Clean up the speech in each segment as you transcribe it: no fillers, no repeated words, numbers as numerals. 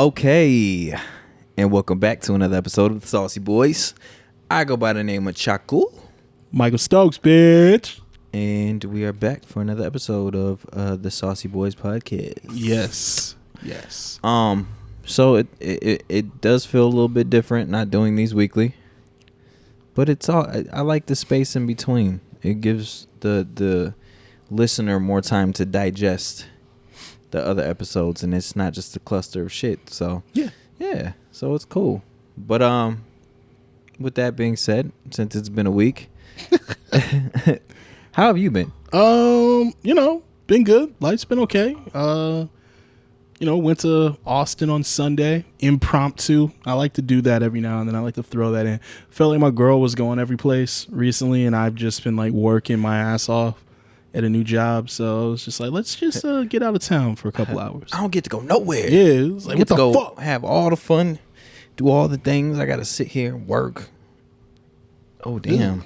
Okay, and welcome back to another episode of the Saucy Boys. I go by the name of Chaku, Michael Stokes, bitch. and we are back for another episode of the Saucy Boys podcast. Yes. So it does feel a little bit different not doing these weekly, but it's all I like the space in between. It gives the listener more time to digest the other episodes, and it's not just a cluster of shit. So yeah, so it's cool. But with that being said, since it's been a week, how have you been? Been good. Life's been okay. Went to Austin on Sunday, impromptu. I like to do that every now and then. I like to throw that in. Felt like my girl was going every place recently, and I've just been like working my ass off at a new job. So I was just like, let's just get out of town for a couple hours. I don't get to go nowhere. Yeah, it was like, what the fuck? Have all the fun, do all the things. I got to sit here and work. Oh, damn. Ew.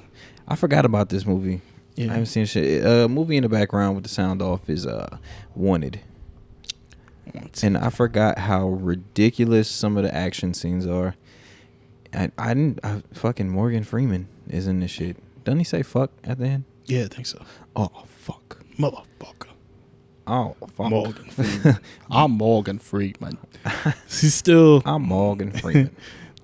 I forgot about this movie. Yeah. I haven't seen shit. Movie in the background with the sound off is Wanted. And I forgot how ridiculous some of the action scenes are. Fucking Morgan Freeman is in this shit. Doesn't he say fuck at the end? Yeah, I think so. Oh, fuck. Motherfucker. Oh, fuck. Morgan Freeman. I'm Morgan Freeman. I'm Morgan Freeman.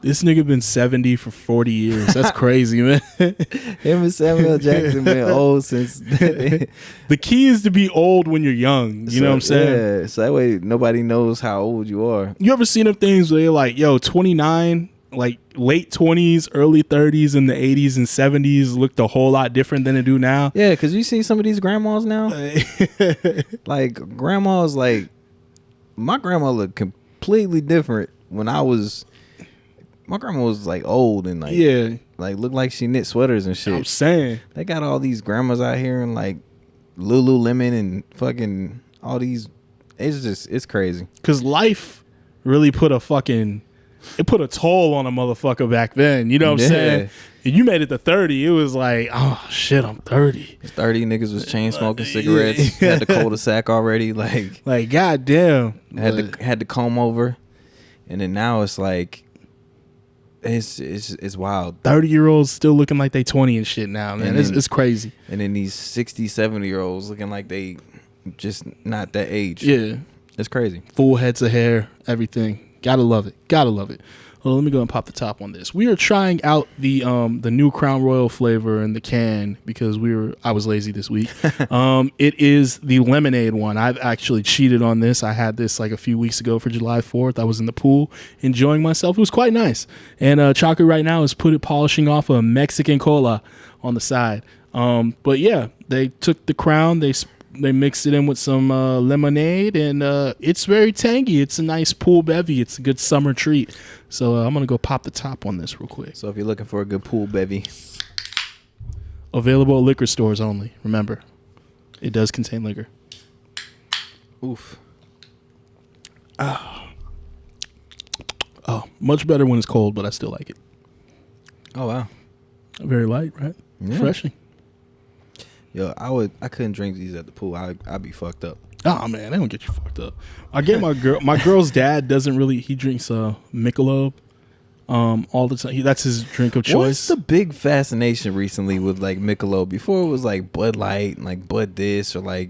This nigga been 70 for 40 years. That's crazy, man. Him and Samuel Jackson been old since. The key is to be old when you're young. You know what I'm saying? Yeah, so that way nobody knows how old you are. You ever seen them things where you're like, 29, like late 20s, early 30s, in the 80s and 70s looked a whole lot different than they do now? Yeah, because you see some of these grandmas now. Like, grandmas, like, my grandma looked completely different when I was. My grandma was like old and like looked like she knit sweaters and shit. I'm saying they got all these grandmas out here and like Lululemon and fucking all these. It's crazy. Cause life really put a toll on a motherfucker back then. You know what I'm saying? And you made it to 30. It was like, oh shit, I'm 30. 30 niggas was chain smoking cigarettes. Had the cul-de-sac already. Like goddamn. Had the comb over, and then now it's like. It's wild. 30-year-olds still looking like they 20 and shit now, man. It's crazy. And then these 60, 70-year-olds looking like they just not that age. Yeah. It's crazy. Full heads of hair, everything. Gotta love it. Well, let me go and pop the top on this. We are trying out the new Crown Royal flavor in the can because I was lazy this week. It is the lemonade one. I've actually cheated on this. I had this like a few weeks ago for July 4th. I was in the pool enjoying myself. It was quite nice. And Chaku right now is polishing off a Mexican cola on the side. But yeah, they took the Crown. They mixed it in with some lemonade, and it's very tangy. It's a nice pool bevy. It's a good summer treat. So I'm going to go pop the top on this real quick. So if you're looking for a good pool bevy. Available at liquor stores only. Remember, it does contain liquor. Oof. Oh, much better when it's cold, but I still like it. Oh, wow. Very light, right? Yeah. Refreshing. Yo, I couldn't drink these at the pool. I'd be fucked up. Oh man, they don't get you fucked up. I get my girl's dad doesn't really. He drinks Michelob all the time. That's his drink of choice. What's the big fascination recently with like Michelob? Before it was like Bud Light and like Bud this or like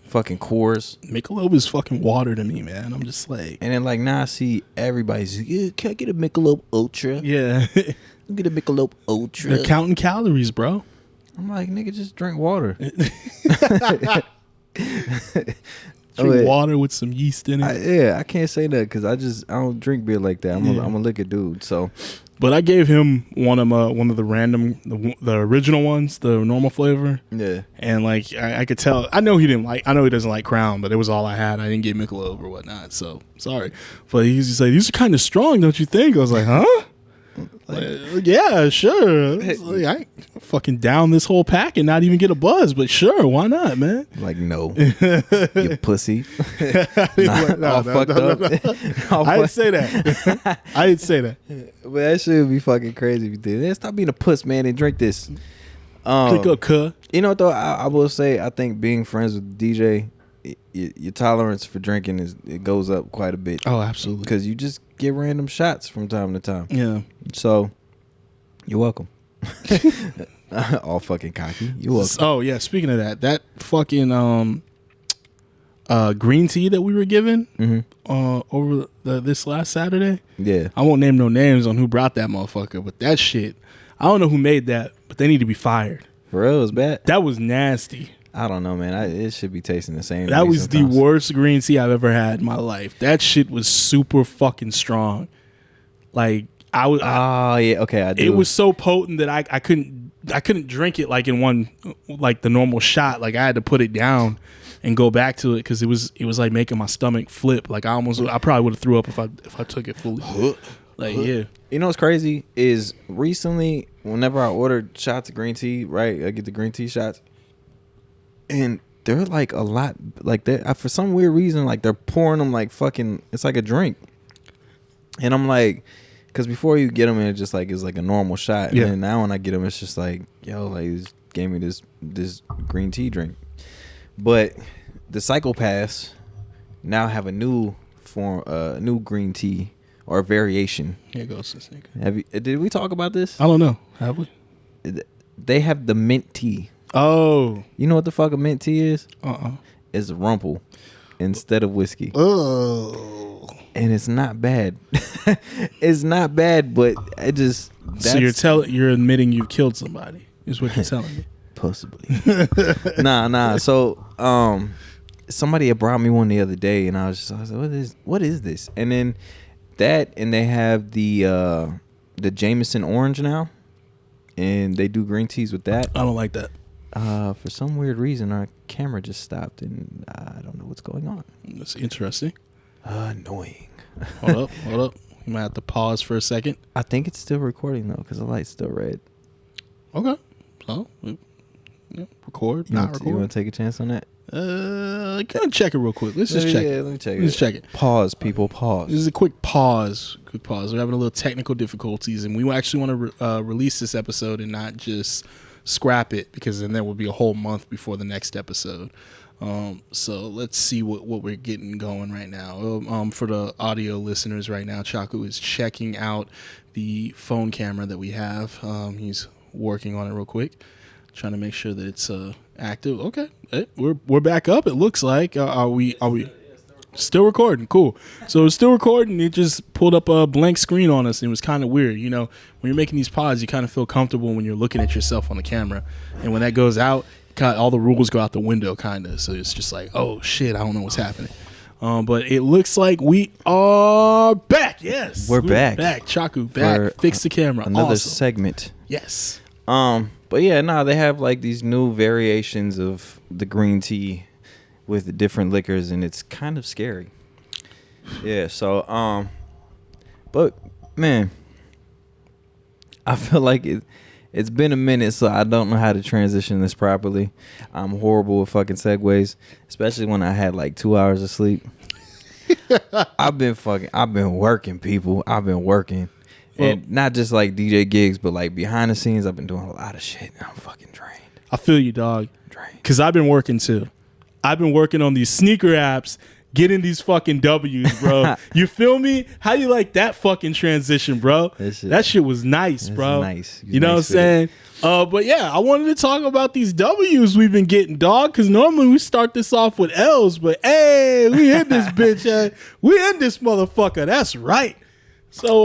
fucking Coors. Michelob is fucking water to me, man. I'm just like, and then like now I see everybody's like, yeah, can I get a Michelob Ultra? Yeah, get a Michelob Ultra. They're counting calories, bro. I'm like, nigga, just drink water. Drink water with some yeast in it. I can't say that because I don't drink beer like that. I'm a liquor dude. So, but I gave him one of the random, the original ones, the normal flavor. Yeah, and like I could tell. I know he doesn't like Crown, but it was all I had. I didn't get Michelob or whatnot. So sorry, but he used to say these are kind of strong, don't you think? I was like, huh? Like, yeah, sure. Like, I fucking down this whole pack and not even get a buzz, but sure, why not, man? Like, no, you pussy. All fucked up. I didn't say that. I didn't say that. But that shit would be fucking crazy if you did. Man, stop being a puss, man, and drink this. Click up, cuh. You know what though? I will say, I think being friends with DJ your tolerance for drinking it goes up quite a bit. Oh, absolutely. Because you just get random shots from time to time. Yeah. So you're welcome. All fucking cocky. You're welcome. Oh yeah. Speaking of that fucking green tea that we were given over this last Saturday. Yeah. I won't name no names on who brought that motherfucker, but that shit, I don't know who made that, but they need to be fired. For real, it's bad. That was nasty. I don't know, man. It should be tasting the same. That was the worst green tea I've ever had in my life. That shit was super fucking strong. Like I was. Oh yeah, okay. I do. It was so potent that I couldn't drink it like in one, like the normal shot. Like I had to put it down and go back to it because it was like making my stomach flip. Like I probably would have threw up if I took it fully. Like yeah. You know what's crazy is recently whenever I ordered shots of green tea, right? I get the green tea shots, and they're like a lot like that for some weird reason. Like they're pouring them like fucking. It's like a drink, and I'm like, because before you get them, it's just like it's like a normal shot, and then now when I get them, it's just like yo, like this gave me this green tea drink. But the psychopaths now have a new form, new green tea or variation. Here goes this nigga. Did we talk about this? I don't know. Have we? They have the mint tea. Oh, you know what the fuck a mint tea is? It's rumple instead of whiskey. Oh, and it's not bad. It's not bad, but it just. So you're admitting you've killed somebody? Is what you're telling me? Possibly. Nah. So somebody had brought me one the other day, and I was like, what is this? And then and they have the Jameson orange now, and they do green teas with that. I don't like that. For some weird reason, our camera just stopped, and I don't know what's going on. That's interesting. Annoying. Hold up. You might have to pause for a second. I think it's still recording though, because the light's still red. Okay. So, record. Not record. You want to take a chance on that? Can I check it real quick? Let's just check it. Let me check it. Let's check it. Pause, people. Pause. This is a quick pause. We're having a little technical difficulties, and we actually want to release this episode and not just scrap it, because then there will be a whole month before the next episode. So let's see what we're getting going right now. For the audio listeners right now, Chaku is checking out the phone camera that we have. He's working on it real quick, trying to make sure that it's active. Okay, hey, we're back up. It looks like are we still recording? Cool. So it's still recording. It just pulled up a blank screen on us, and it was kind of weird. You know, when you're making these pods, you kind of feel comfortable when you're looking at yourself on the camera, and when that goes out, all the rules go out the window, kind of. So it's just like, oh shit, I don't know what's happening. But it looks like we are back. Yes, we're back. Chaku back. Fix the camera. Another segment. Yes. But yeah, they have like these new variations of the green tea with different liquors, and it's kind of scary. Yeah. So but man, I feel like it's been a minute, so I don't know how to transition this properly. I'm horrible with fucking segues, especially when I had like 2 hours of sleep. I've been working, people. I've been working. And not just like DJ gigs, but like behind the scenes, I've been doing a lot of shit. And I'm fucking drained. I feel you, dog. Drained. Because I've been working too. I've been working on these sneaker apps, getting these fucking W's, bro. You feel me? How you like that fucking transition, bro? That shit was nice, bro. Nice. You know what I'm saying? But yeah, I wanted to talk about these W's we've been getting, dog, because normally we start this off with L's, but hey, we in this bitch. We in this motherfucker. That's right. So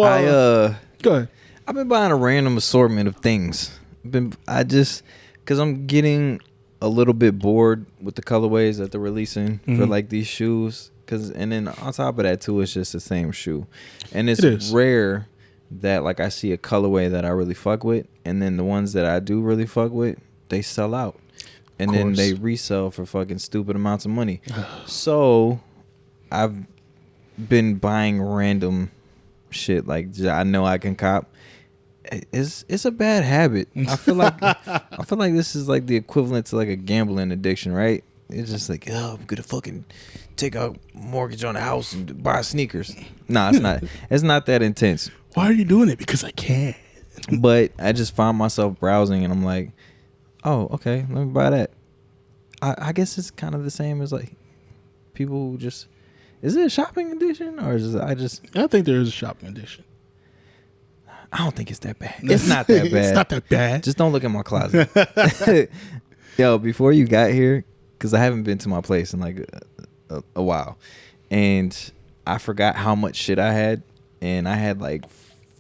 go ahead. I've been buying a random assortment of things. Because I'm getting a little bit bored with the colorways that they're releasing for like these shoes. And then on top of that too, it's just the same shoe, and it's rare that like I see a colorway that I really fuck with, and then the ones that I do really fuck with, they sell out, and then they resell for fucking stupid amounts of money. So I've been buying random shit like I know I can cop. It's a bad habit. I feel like this is like the equivalent to like a gambling addiction, right? It's just like, oh, I'm gonna fucking take a mortgage on a house and buy sneakers. Nah, it's not. It's not that intense. Why are you doing it? Because I can. But I just find myself browsing and I'm like, oh, okay, let me buy that. I guess it's kind of the same as like people who just. Is it a shopping edition or is it, I think there is a shopping edition. I don't think it's that bad. It's not that bad. It's not that bad. Just don't look in my closet. Yo, before you got here, because I haven't been to my place in like a while, and I forgot how much shit I had, and I had like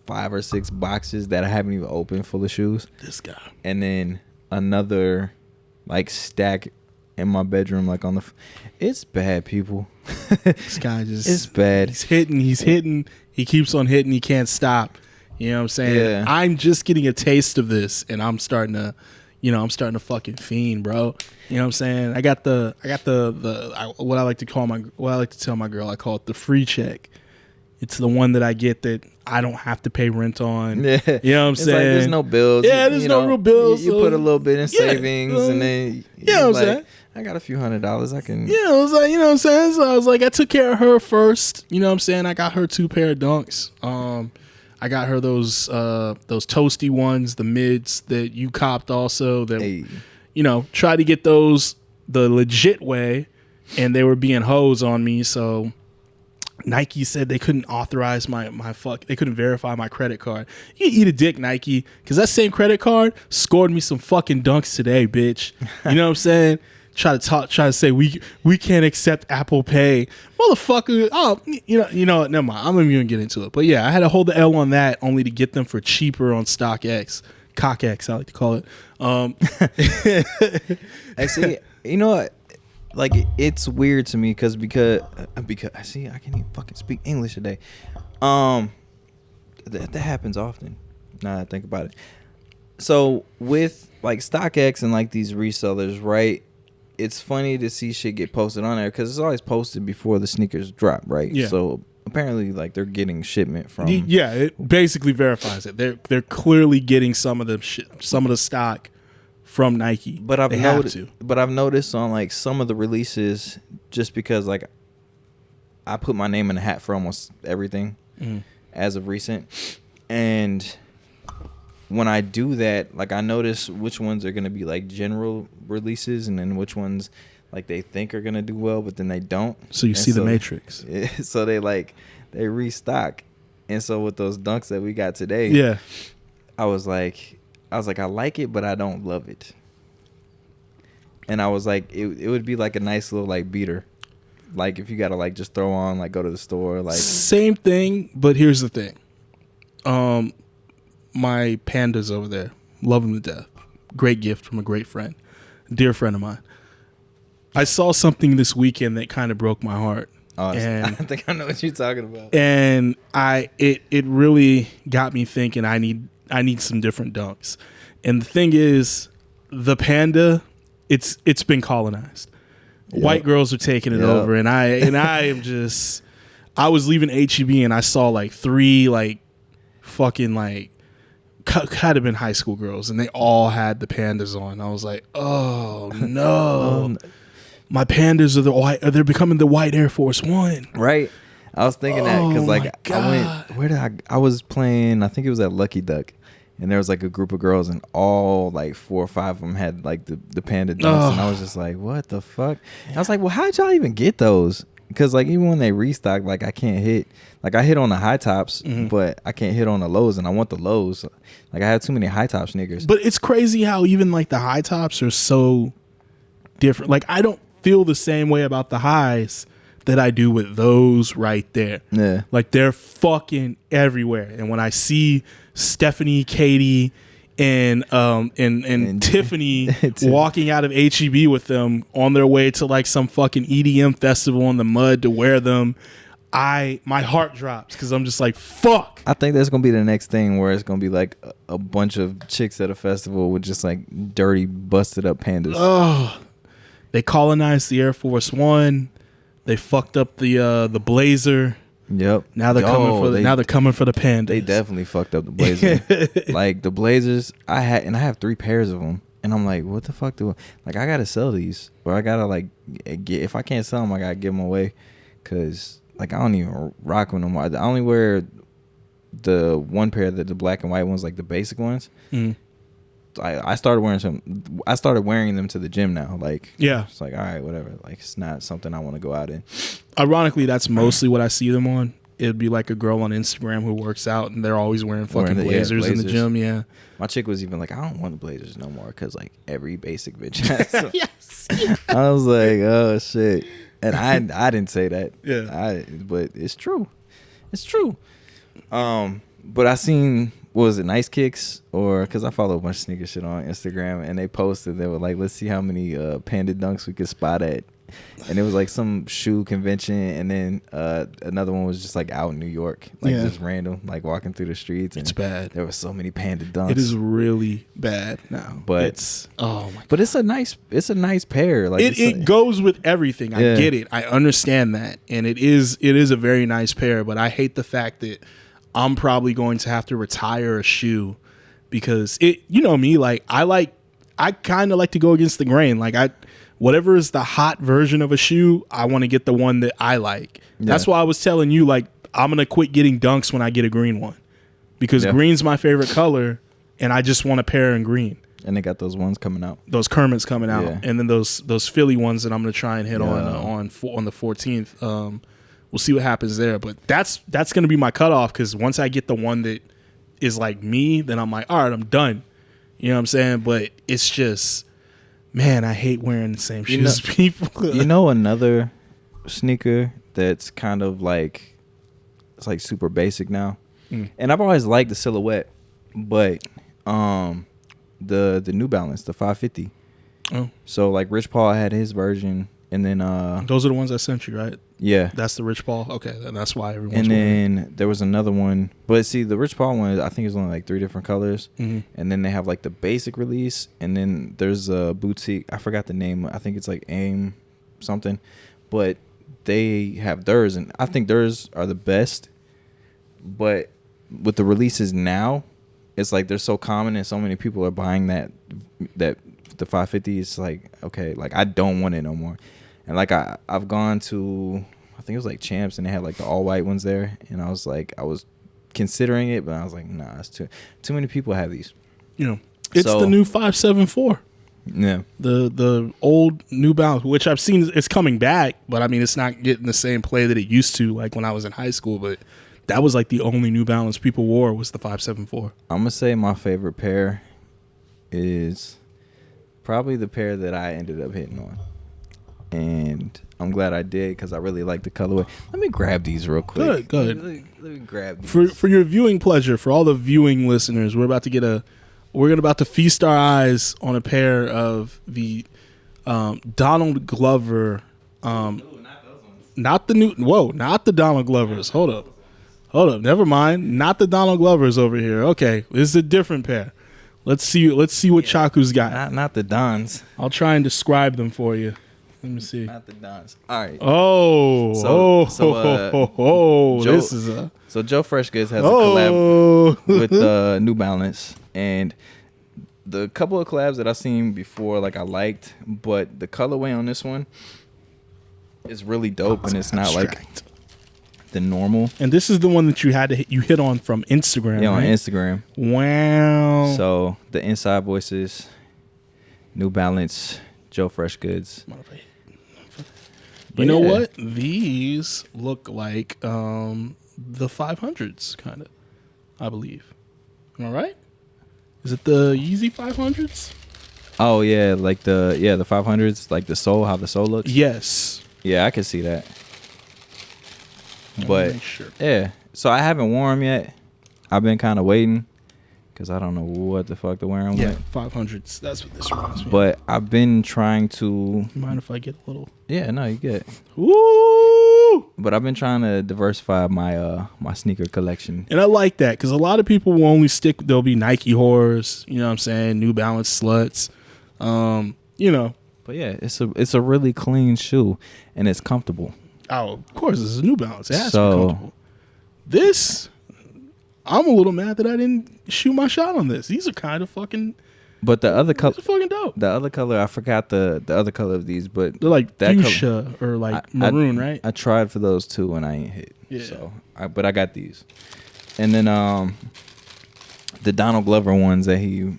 5 or 6 boxes that I haven't even opened full of shoes. This guy. And then another like stack in my bedroom, like on the. It's bad, people. This guy just. It's bad. He's hitting. He keeps on hitting. He can't stop. You know what I'm saying? Yeah. I'm just getting a taste of this, and I'm starting to fucking fiend, bro. You know what I'm saying? I got the what I like to tell my girl, I call it the free check. It's the one that I get that I don't have to pay rent on. Yeah. You know what I'm it's saying? Like there's no bills. Yeah, there's no real bills. You put a little bit in savings, and then you know what I'm saying? I got a few $100. I can. Yeah, I was like, you know what I'm saying? So I was like, I took care of her first. You know what I'm saying? I got her 2 pair of dunks. I got her those toasty ones, the mids that you copped also. That tried to get those the legit way, and they were being hoes on me. So Nike said they couldn't authorize they couldn't verify my credit card. You eat a dick, Nike, because that same credit card scored me some fucking dunks today, bitch. You know what I'm saying? Try to say we can't accept Apple Pay, motherfucker. Oh, you know what? Never mind. I'm not even gonna get into it. But yeah, I had to hold the L on that only to get them for cheaper on StockX, CockX, I like to call it. Actually, you know what? Like it's weird to me because I see I can't even fucking speak English today. That happens often. Now that I think about it. So with like StockX and like these resellers, right? It's funny to see shit get posted on there because it's always posted before the sneakers drop, right? Yeah. So apparently, like they're getting shipment from. Yeah, it basically verifies it. They're clearly getting some of the stock from Nike. But I've noticed on like some of the releases, just because like I put my name in the hat for almost everything as of recent, and when I do that, like I notice which ones are gonna be like general releases, and then which ones like they think are gonna do well, but then they don't. So you see the Matrix. So they restock, and so with those dunks that we got today, yeah, I was like I like it, but I don't love it. And I was like, it would be like a nice little like beater, like if you gotta like just throw on, like go to the store, like same thing. But here's the thing, my pandas over there, love them to death. Great gift from a great friend, dear friend of mine. I saw something this weekend that kind of broke my heart. Oh, and I think I know what you're talking about. And it really got me thinking. I need some different dunks. And the thing is, the panda, it's been colonized. Yep. White girls are taking it over, and I am just. I was leaving HEB and I saw like 3 like fucking like had to been high school girls, and they all had the pandas on. I was like, oh no. My pandas are they're becoming the white Air Force One. Right. I was thinking that because like I was playing, I think it was at Lucky Duck, and there was like a group of girls, and all like 4 or 5 of them had like the panda dunks, and I was just like, what the fuck? And I was like, well, how'd y'all even get those? Because like even when they restock, like I can't hit, like I hit on the high tops, but I can't hit on the lows, and I want the lows. Like I have too many high top sneakers. But it's crazy how even like the high tops are so different. Like I don't feel the same way about the highs that I do with those right there. Yeah. Like they're fucking everywhere. And when I see Stephanie, Katie, and Tiffany walking out of HEB with them on their way to like some fucking EDM festival in the mud to wear them, my heart drops because I'm just like, fuck. I think that's gonna be the next thing, where it's gonna be like a bunch of chicks at a festival with just like dirty, busted up pandas. Oh, they colonized the Air Force One. They fucked up the Blazer. Yep. Now they're coming for the pandas. They definitely fucked up the Blazer. Like the Blazers, I have 3 pairs of them, and I'm like, what the fuck I gotta sell these, or I gotta like get, if I can't sell them, I gotta give them away, cause like I don't even rock them no more. I only wear the one pair, the black and white ones, like the basic ones. I started wearing some. I started wearing them to the gym now. Like, Yeah. it's like, all right, whatever. Like, it's not something I want to go out in. Ironically, that's mostly what I see them on. It'd be like a girl on Instagram who works out, and they're always wearing fucking blazers in the gym. Yeah. My chick was even like, I don't want the blazers no more because like every basic bitch has them. Yes. I was like, oh shit, and I didn't say that. Yeah. But it's true. It's true. But I seen, what was it, Nice Kicks, or because I follow a bunch of sneaker shit on Instagram, and they posted, they were like, let's see how many Panda Dunks we could spot at. And it was like some shoe convention, and then another one was just like out in New York, like just random, like walking through the streets. And it's bad. There were so many Panda Dunks. It is really bad now. But it's God. But it's a nice pair. Like it goes with everything. I get it. I understand that, and it is a very nice pair. But I hate the fact that I'm probably going to have to retire a shoe because it. You know me, like I kind of like to go against the grain. Like whatever is the hot version of a shoe, I want to get the one that I like. Yeah. That's why I was telling you, like, I'm going to quit getting Dunks when I get a green one. Because green's my favorite color, and I just want a pair in green. And they got those ones coming out. Those Kermits coming out. Yeah. And then those Philly ones that I'm going to try and hit on the 14th. We'll see what happens there. But that's going to be my cutoff, because once I get the one that is like me, then I'm like, all right, I'm done. You know what I'm saying? But it's just... Man, I hate wearing the same shoes as people. You know another sneaker that's kind of like, it's like super basic now. And I've always liked the silhouette, but the New Balance, the 550. Oh. So like Rich Paul had his version, and then those are the ones I sent you, right? Yeah. That's the Rich Paul. Okay, and that's why everyone's And then there was another one, but see, the Rich Paul one, I think it's only like 3 different colors. And then they have like the basic release, and then there's a boutique, I forgot the name, I think it's like AIM something, but they have theirs, and I think theirs are the best. But with the releases now, it's like they're so common and so many people are buying that the 550. It's like, okay, like I don't want it no more. And like I've gone to, I think it was like Champs, and they had like the all white ones there, and I was like, I was considering it, but I was like, nah, it's too many people have these. You know, it's the new 574. Yeah, the old New Balance, which I've seen, it's coming back, but I mean, it's not getting the same play that it used to, like when I was in high school. But that was like the only New Balance people wore was the 574. I'm gonna say my favorite pair is probably the pair that I ended up hitting on. And I'm glad I did, because I really like the colorway. Let me grab these real quick. Go ahead. Let me grab these. For your viewing pleasure, for all the viewing listeners, we're about to feast our eyes on a pair of the Donald Glover. Not the Donald Glovers. Hold up. Never mind. Not the Donald Glovers over here. Okay, this is a different pair. Let's see what Chaku's got. Not the Dons. I'll try and describe them for you. Let me see. Not the Dons. All right. This is a... So Joe Fresh Goods has a collab with New Balance, and the couple of collabs that I've seen before, like I liked, but the colorway on this one is really dope, and it's not like the normal. And this is the one that you hit on from Instagram. Yeah, right? On Instagram. Wow. So the Inside Voices, New Balance, Joe Fresh Goods. You know what? These look like the 500s, kind of, I believe. Am I right? Is it the Yeezy 500s? Oh, yeah, like the 500s, like the sole, how the sole looks? Yes. Yeah, I can see that. But, yeah, so I haven't worn them yet. I've been kind of waiting, because I don't know what the fuck to wear them with. Yeah, 500s. That's what this reminds me. But I've been trying to... You mind if I get a little... Yeah, no, you get it. Woo! But I've been trying to diversify my my sneaker collection. And I like that, because a lot of people will only there'll be Nike whores, you know what I'm saying, New Balance sluts, you know. But yeah, it's a really clean shoe, and it's comfortable. Oh, of course, this is New Balance. It has to be comfortable. This... I'm a little mad that I didn't shoot my shot on this. These are kind of fucking... But the other color... These are fucking dope. The other color, I forgot the other color of these, but... They're like that fuchsia or like maroon, right? I tried for those too, and I ain't hit. Yeah. So, but I got these. And then the Donald Glover ones that he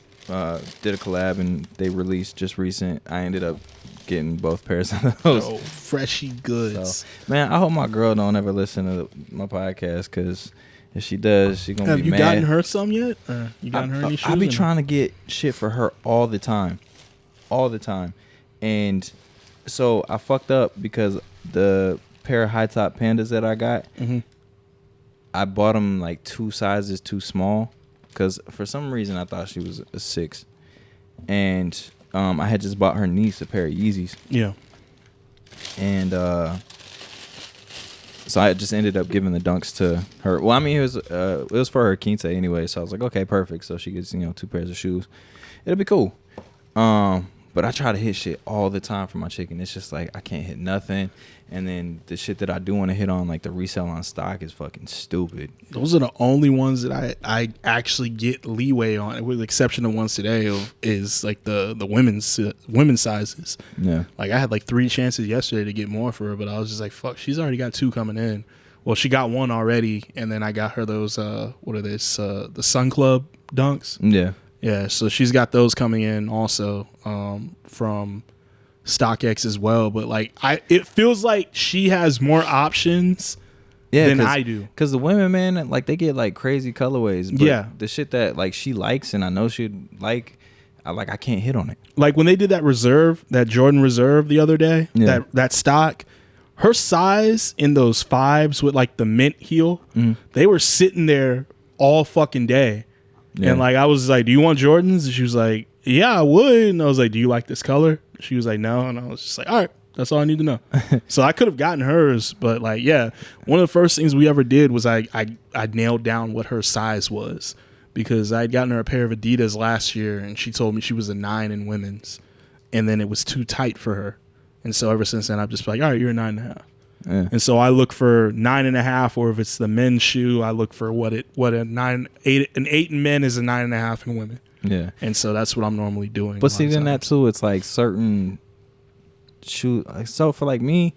did a collab and they released just recent. I ended up getting both pairs of those. Oh, freshy goods. So, man, I hope my girl don't ever listen to my podcast, because if she does, she gonna Have be you mad. gotten her some yet? You gotten her any shoes? I be trying to get shit for her all the time, and so I fucked up because the pair of high top pandas that I got, I bought them like 2 sizes too small, because for some reason I thought she was a 6, and I had just bought her niece a pair of Yeezys. Yeah. And so I just ended up giving the dunks to her. Well, I mean, it was for her quince anyway, so I was like, okay, perfect. So she gets 2 pairs of shoes. It'll be cool. But I try to hit shit all the time for my chicken. It's just like I can't hit nothing. And then the shit that I do want to hit on, like the resale on stock, is fucking stupid. Those are the only ones that I actually get leeway on, with the exception of ones today, is like the women's sizes. Yeah. Like I had like 3 chances yesterday to get more for her, but I was just like, fuck, she's already got 2 coming in. Well, she got 1 already, and then I got her those what are this the Sun Club dunks. Yeah. Yeah, so she's got those coming in also from StockX as well. But like, it feels like she has more options than I do. Because the women, man, like they get like crazy colorways. But yeah, the shit that like she likes and I know she'd like, I can't hit on it. Like when they did that Jordan Reserve the other day, that stock, her size in those 5s with like the mint heel, they were sitting there all fucking day. Yeah. And like I was like, do you want Jordans? And she was like, yeah, I would. And I was like, do you like this color? She was like, no. And I was just like, all right, that's all I need to know. So I could have gotten hers, but like, yeah, one of the first things we ever did was I nailed down what her size was, because I'd gotten her a pair of Adidas last year and she told me she was a 9 in women's, and then it was too tight for her. And so ever since then, I've just been like, all right, you're a 9.5. Yeah. And so I look for 9.5, or if it's the men's shoe, I look for what an 8 in men is a 9.5 in women. Yeah. And so that's what I'm normally doing. But see, then that too, it's like certain shoe. Like, so for like me,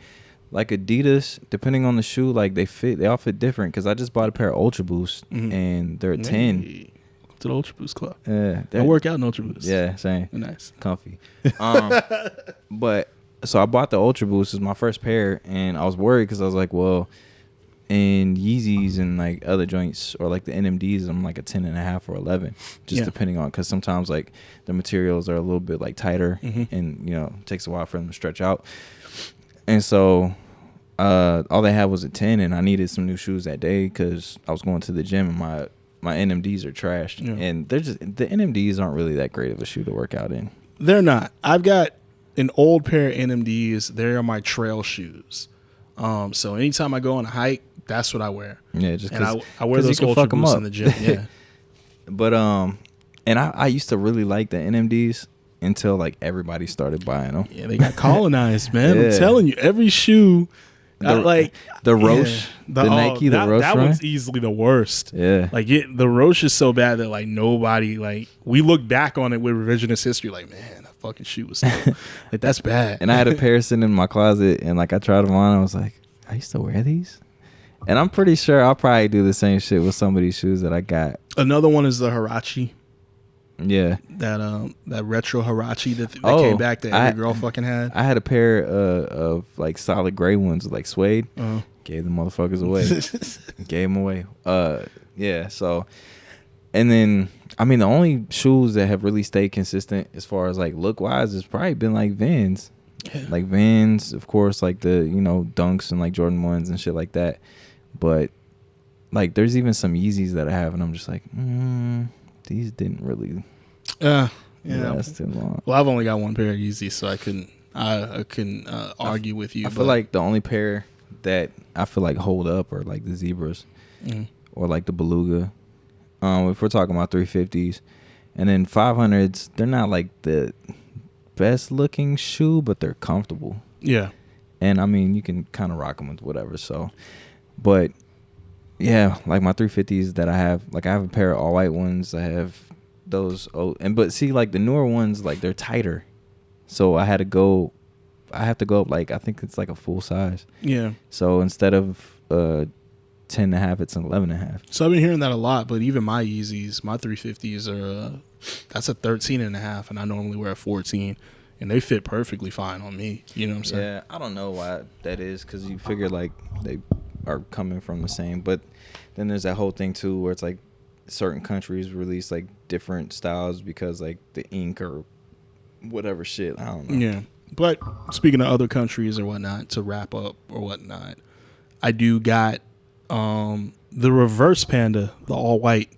like Adidas, depending on the shoe, like they all fit different. Because I just bought a pair of Ultra Boost and they're a 10. To the Ultra Boost Club. Yeah. I work out in Ultra Boost. Yeah, same. They're nice. Comfy. But so I bought the Ultra Boost as my first pair, and I was worried because I was like, well, in Yeezys and like other joints or like the NMDs, I'm like a 10.5 or 11, just depending on, because sometimes like the materials are a little bit like tighter and it takes a while for them to stretch out. And so all they had was a 10, and I needed some new shoes that day because I was going to the gym and my NMDs are trashed, and the NMDs aren't really that great of a shoe to work out in. They're not. I've got an old pair of NMDs. They're my trail shoes. So anytime I go on a hike, that's what I wear. Yeah, just and I wear those Ultra Boosts in the gym. Yeah. But and I used to really like the NMDs until like everybody started buying them. Yeah, they got colonized, man. I'm telling you, every shoe. Like the Roche, the Nike, the Roche. That one's easily the worst. Yeah, like the Roche is so bad that like nobody, like we look back on it with revisionist history, like, man, that fucking shoe was still, like that's bad. And I had a pair sitting in my closet, and like I tried them on, I was like, I used to wear these, and I'm pretty sure I'll probably do the same shit with some of these shoes that I got. Another one is the Hirachi. Yeah, that retro Hirachi that came back that every girl fucking had. I had a pair of like solid gray ones with like suede. Gave the motherfuckers away. Gave them away. Yeah. So, and then I mean the only shoes that have really stayed consistent as far as like look wise has probably been like Vans. Yeah. Like Vans, of course, like the Dunks and like Jordan 1s and shit like that. But like there's even some Yeezys that I have, and I'm just like, these didn't really last too long. Well, I've only got one pair of Yeezys, so I couldn't argue with you. I feel like the only pair that I feel like hold up are like the Zebras or like the Beluga. If we're talking about 350s, and then 500s, they're not like the best looking shoe, but they're comfortable. Yeah. And I mean, you can kind of rock them with whatever. So, but yeah, like my 350s that I have, like I have a pair of all white ones. I have those. But see, like the newer ones, like they're tighter. So I have to go up, like I think it's like a full size. Yeah. So instead of 10 10.5, it's an 11.5. So I've been hearing that a lot, but even my Yeezys, my 350s are that's a 13.5, and I normally wear a 14, and they fit perfectly fine on me. You know what I'm saying? Yeah, I don't know why that is, because you figure like they are coming from the same, but then there's that whole thing too where it's like certain countries release like different styles because like the ink or whatever shit. I don't know. Yeah. But speaking of other countries or whatnot, to wrap up or whatnot, I do got the reverse panda, the all white.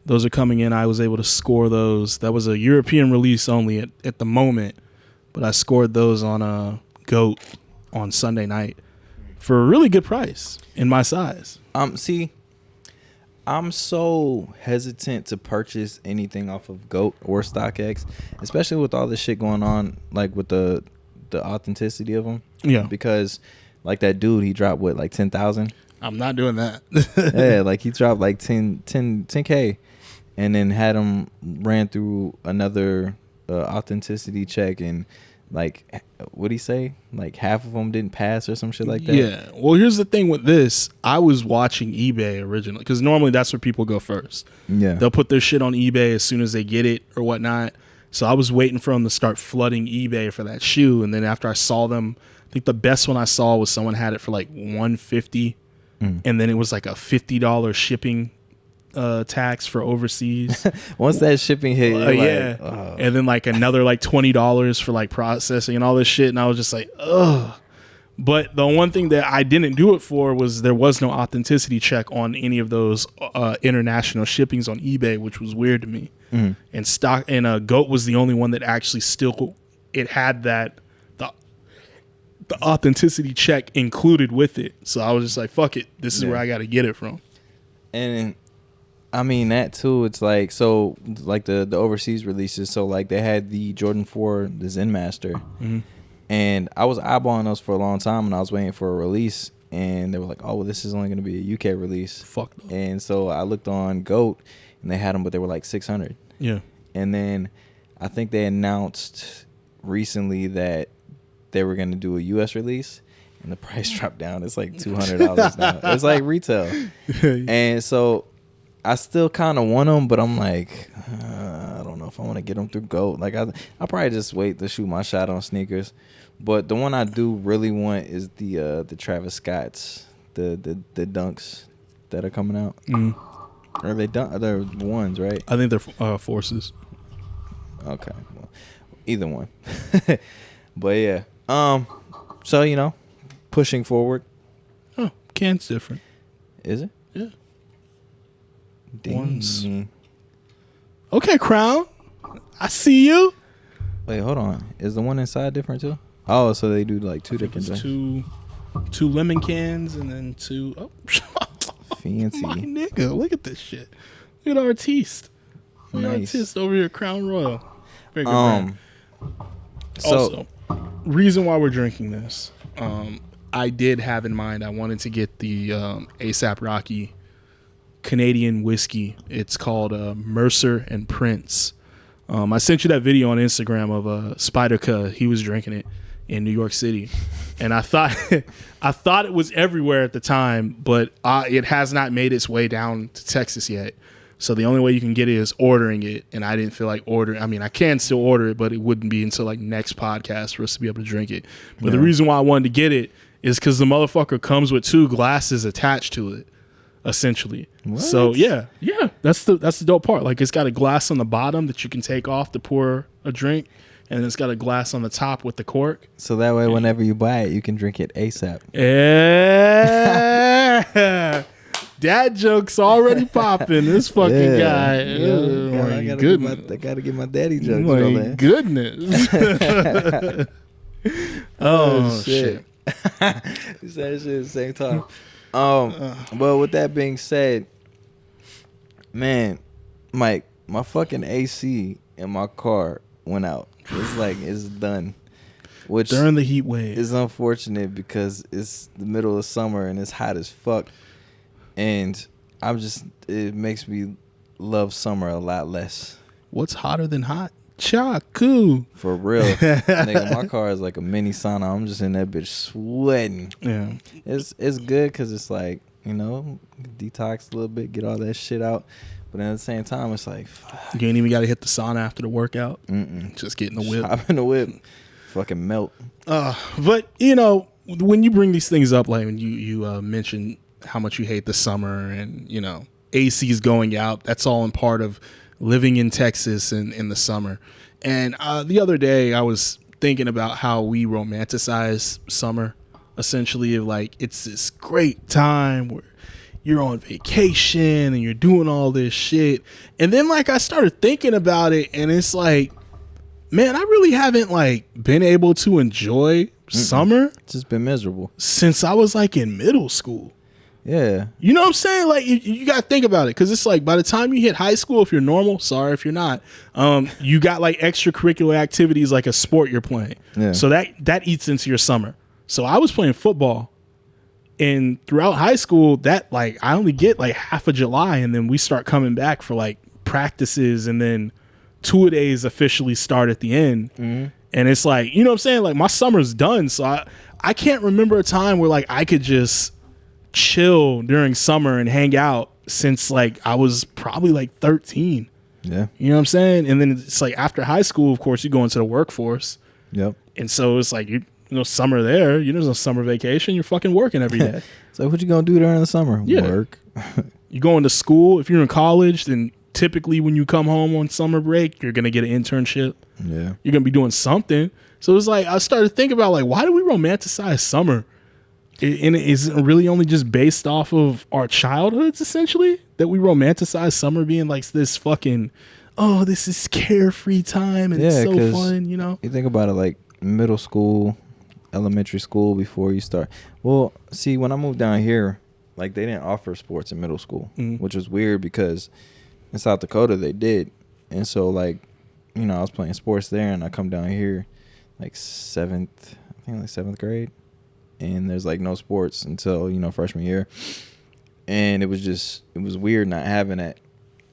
Those are coming in. I was able to score those. That was a European release only at the moment, but I scored those on a GOAT on Sunday night for a really good price in my size. See, I'm so hesitant to purchase anything off of GOAT or StockX, especially with all this shit going on, like with the authenticity of them. Yeah. Because like that dude, he dropped what, like 10,000? I'm not doing that. Yeah, like he dropped like 10K and then had him ran through another authenticity check, and like, what'd he say? Like half of them didn't pass or some shit like that. Yeah. Well, here's the thing with this. I was watching eBay originally because normally that's where people go first. Yeah. They'll put their shit on eBay as soon as they get it or whatnot. So I was waiting for them to start flooding eBay for that shoe. And then after I saw them, I think the best one I saw was someone had it for like $150. And then it was like a $50 shipping tax for overseas. Once that shipping hit, yeah. like, oh. And then like another like $20 for like processing and all this shit. And I was just like, ugh. But the one thing that I didn't do it for was there was no authenticity check on any of those international shippings on eBay, which was weird to me. And GOAT was the only one that actually still, it had that the authenticity check included with it. So I was just like, fuck it. This is where I got to get it from. And I mean that too. It's like, so like the overseas releases. So like they had the Jordan 4, the Zen Master, and I was eyeballing those for a long time, and I was waiting for a release, and they were like, oh, well, this is only going to be a UK release. Fuck no. And so I looked on GOAT, and they had them, but they were like 600. Yeah. And then I think they announced recently that they were going to do a US release, and the price dropped down. It's like $200 now. It's like retail. And so I still kind of want them, but I'm like, I don't know if I want to get them through GOAT. Like I'll probably just wait to shoot my shot on sneakers. But the one I do really want is the Travis Scott's, the dunks that are coming out. Are they they're ones, right? I think they're forces. Okay, well, either one. But yeah, so you know, pushing forward. Oh, can's different. Is it? Yeah. Ones. Okay, Crown. I see you. Wait, hold on. Is the one inside different too? Oh, so they do like two different things. Two lemon cans and then two. Oh, fancy. My nigga, look at this shit. Look at Artiste. Look at Artiste over here, Crown Royal. Very good brand. So, also, reason why we're drinking this, I did have in mind I wanted to get the ASAP Rocky Canadian whiskey. It's called Mercer and Prince. I sent you that video on Instagram of Spider-Ca. He was drinking it in New York City, and I thought it was everywhere at the time, but it has not made its way down to Texas yet. So the only way you can get it is ordering it, and I didn't feel like ordering. I mean, I can still order it, but it wouldn't be until like next podcast for us to be able to drink it. But the reason why I wanted to get it is because the motherfucker comes with 2 glasses attached to it, essentially. What? So yeah, that's the dope part. Like it's got a glass on the bottom that you can take off to pour a drink, and it's got a glass on the top with the cork. So that way, whenever you buy it, you can drink it ASAP. Yeah. Dad jokes already popping. This fucking guy. I gotta get my daddy jokes. My goodness. Oh shit. You said that shit at the same time. Well, with that being said, man, Mike, my fucking AC in my car went out. It's like it's done. Which during the heat wave is unfortunate because it's the middle of summer and it's hot as fuck. And it makes me love summer a lot less. What's hotter than hot? Chaku. For real. Nigga, my car is like a mini sauna. I'm just in that bitch sweating. Yeah. It's good because it's like you know, detox a little bit, get all that shit out. But at the same time, it's like, fuck. You ain't even got to hit the sauna after the workout. Mm-mm. Just get in the whip. Hop in the whip. Fucking melt. But, you know, when you bring these things up, like when you mention how much you hate the summer and, you know, AC's going out, that's all in part of living in Texas in the summer. And the other day I was thinking about how we romanticize summer, essentially, of like it's this great time where you're on vacation and you're doing all this shit. And then like I started thinking about it and it's like, man, I really haven't like been able to enjoy summer. It's just been miserable Since I was like in middle school. Yeah. You know what I'm saying? Like you got to think about it, because it's like by the time you hit high school, if you're normal, sorry if you're not, you got like extracurricular activities like a sport you're playing. Yeah. So that eats into your summer. So I was playing football, and throughout high school, that like I only get like half of July, and then we start coming back for like practices, and then 2-a-days officially start at the end. Mm-hmm. And it's like, you know what I'm saying? Like my summer's done. So I can't remember a time where like I could just chill during summer and hang out since like I was probably like 13. Yeah. You know what I'm saying? And then it's like after high school, of course, you go into the workforce. Yep. And so it's like, you know, summer there, there's no summer vacation. You're fucking working every day. So what you gonna do during the summer? Yeah. Work. You go into school. If you're in college, then typically when you come home on summer break, you're going to get an internship. Yeah. You're going to be doing something. So it's like, I started thinking about like, why do we romanticize summer? And is it really only just based off of our childhoods, essentially, that we romanticize summer being like this fucking, oh, this is carefree time and it's so fun, you know? You think about it like middle school, elementary school before you start. Well, see, when I moved down here, like they didn't offer sports in middle school, which was weird because in South Dakota they did. And so like, you know, I was playing sports there and I come down here like seventh grade. And there's like no sports until, you know, freshman year. And it was weird not having that.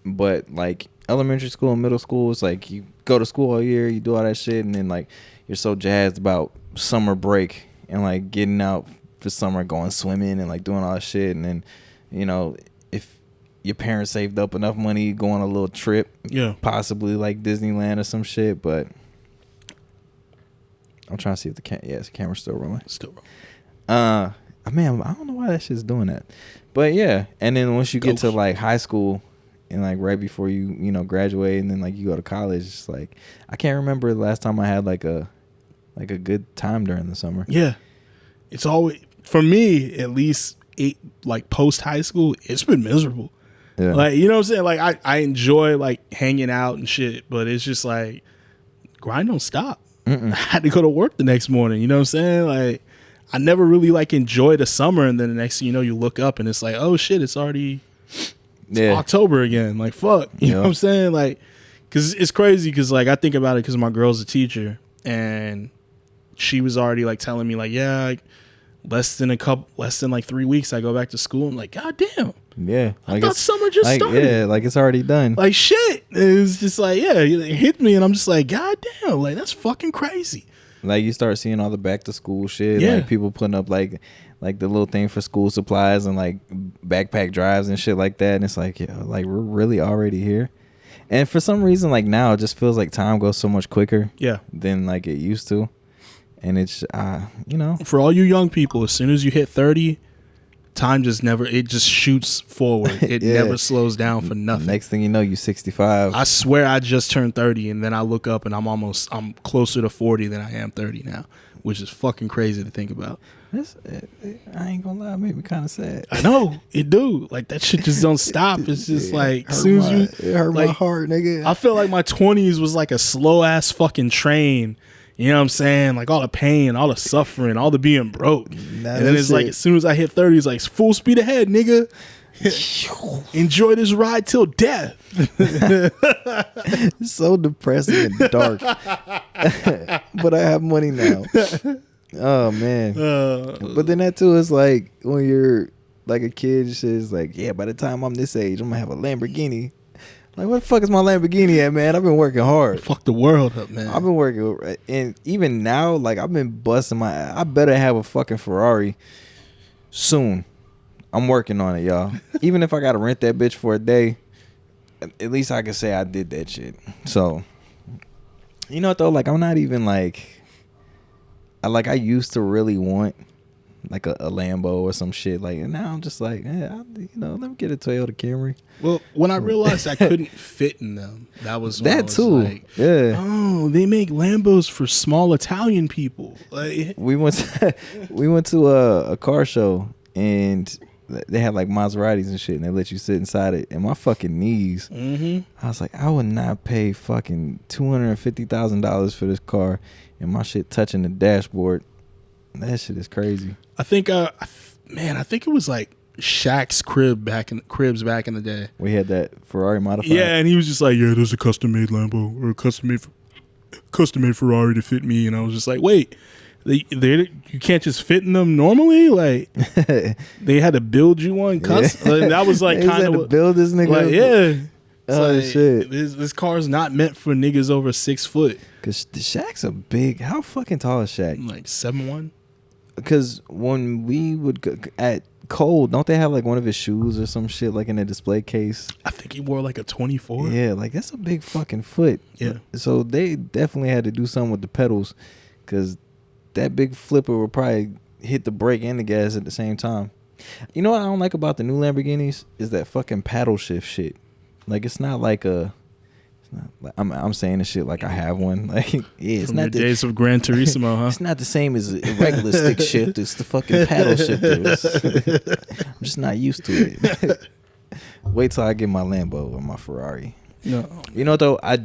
But like elementary school and middle school, it's like you go to school all year, you do all that shit, and then like you're so jazzed about summer break and like getting out for summer, going swimming and like doing all that shit. And then, you know, if your parents saved up enough money, go on a little trip, possibly like Disneyland or some shit. But I'm trying to see if the camera's still rolling. Still rolling. Man, I don't know why that shit's doing that, but yeah. And then once you get to like high school and like right before you know graduate, and then like you go to college, it's like I can't remember the last time I had like a good time during the summer. Yeah, it's always, for me at least, like post high school, it's been miserable. Yeah. Like, you know what I'm saying? Like I enjoy like hanging out and shit, but it's just like grind don't stop. I had to go to work the next morning. You know what I'm saying? Like, I never really like enjoyed the summer, and then the next thing you know, you look up and it's like, oh shit, it's already October again. Like, fuck, you know what I'm saying? Like, because it's crazy. Because like I think about it, because my girl's a teacher, and she was already like telling me like, yeah, like, less than like 3 weeks, I go back to school. I'm like, god damn. Yeah, I thought summer just like, started. Yeah, like it's already done. Like shit. It was just like, yeah, it hit me, and I'm just like, god damn, like that's fucking crazy. Like you start seeing all the back to school shit, yeah. Like people putting up like the little thing for school supplies and like backpack drives and shit like that. And it's like, yeah, like we're really already here. And for some reason, like now it just feels like time goes so much quicker, than like it used to. And it's, you know, for all you young people, as soon as you hit 30, time just shoots forward. It never slows down for nothing. Next thing you know, you 65. I swear I just turned 30, and then I look up and I'm closer to 40 than I am 30 now, which is fucking crazy to think about. I ain't gonna lie, it made me kind of sad. I know, it do. Like that shit just don't stop. It's just like, as soon as it hurt my heart, nigga. I feel like my 20s was like a slow ass fucking train. You know what I'm saying? Like all the pain, all the suffering, all the being broke. And then it's like, as soon as I hit 30, it's like full speed ahead, nigga. Enjoy this ride till death. It's so depressing and dark. But I have money now. Oh, man. But then that too is like when you're like a kid, it's like, yeah, by the time I'm this age, I'm going to have a Lamborghini. Like, what the fuck is my Lamborghini at, man? I've been working hard. Fuck the world up, man. I've been working. And even now, like, I've been busting I better have a fucking Ferrari soon. I'm working on it, y'all. Even if I gotta rent that bitch for a day, at least I can say I did that shit. So, you know what though? Like, I'm not even like, I used to really want like a Lambo or some shit. Like, and now I'm just like, let me get a Toyota Camry. Well, when I realized I couldn't fit in them, that was when that I was too. Like, yeah. Oh, they make Lambos for small Italian people. Like, we went to a car show and they had like Maseratis and shit, and they let you sit inside it. And my fucking knees, I was like, I would not pay fucking $250,000 for this car, and my shit touching the dashboard. That shit is crazy. I think, I think it was like Shaq's cribs back in the day. We had that Ferrari modified. Yeah, and he was just like, yeah, there's a custom made Lambo or a custom made Ferrari to fit me, and I was just like, wait. You can't just fit in them normally. Like they had to build you one. Like, that was like kind of build this nigga. Like, yeah. Oh like, shit! This car's not meant for niggas over 6 foot. Cause Shaq's a big. How fucking tall is Shaq? Like 7'1". Because when we would go at Cold, don't they have like one of his shoes or some shit like in a display case? I think he wore like a 24. Yeah, like that's a big fucking foot. Yeah. So they definitely had to do something with the pedals, because that big flipper will probably hit the brake and the gas at the same time. You know what I don't like about the new Lamborghinis is that fucking paddle shift shit. Like it's not like I'm saying this shit like I have one. Like it's From not the days of Gran Turismo, huh? It's not the same as a regular stick shift. It's the fucking paddle shifter. I'm just not used to it. Wait till I get my Lambo or my Ferrari. No. You know what though? I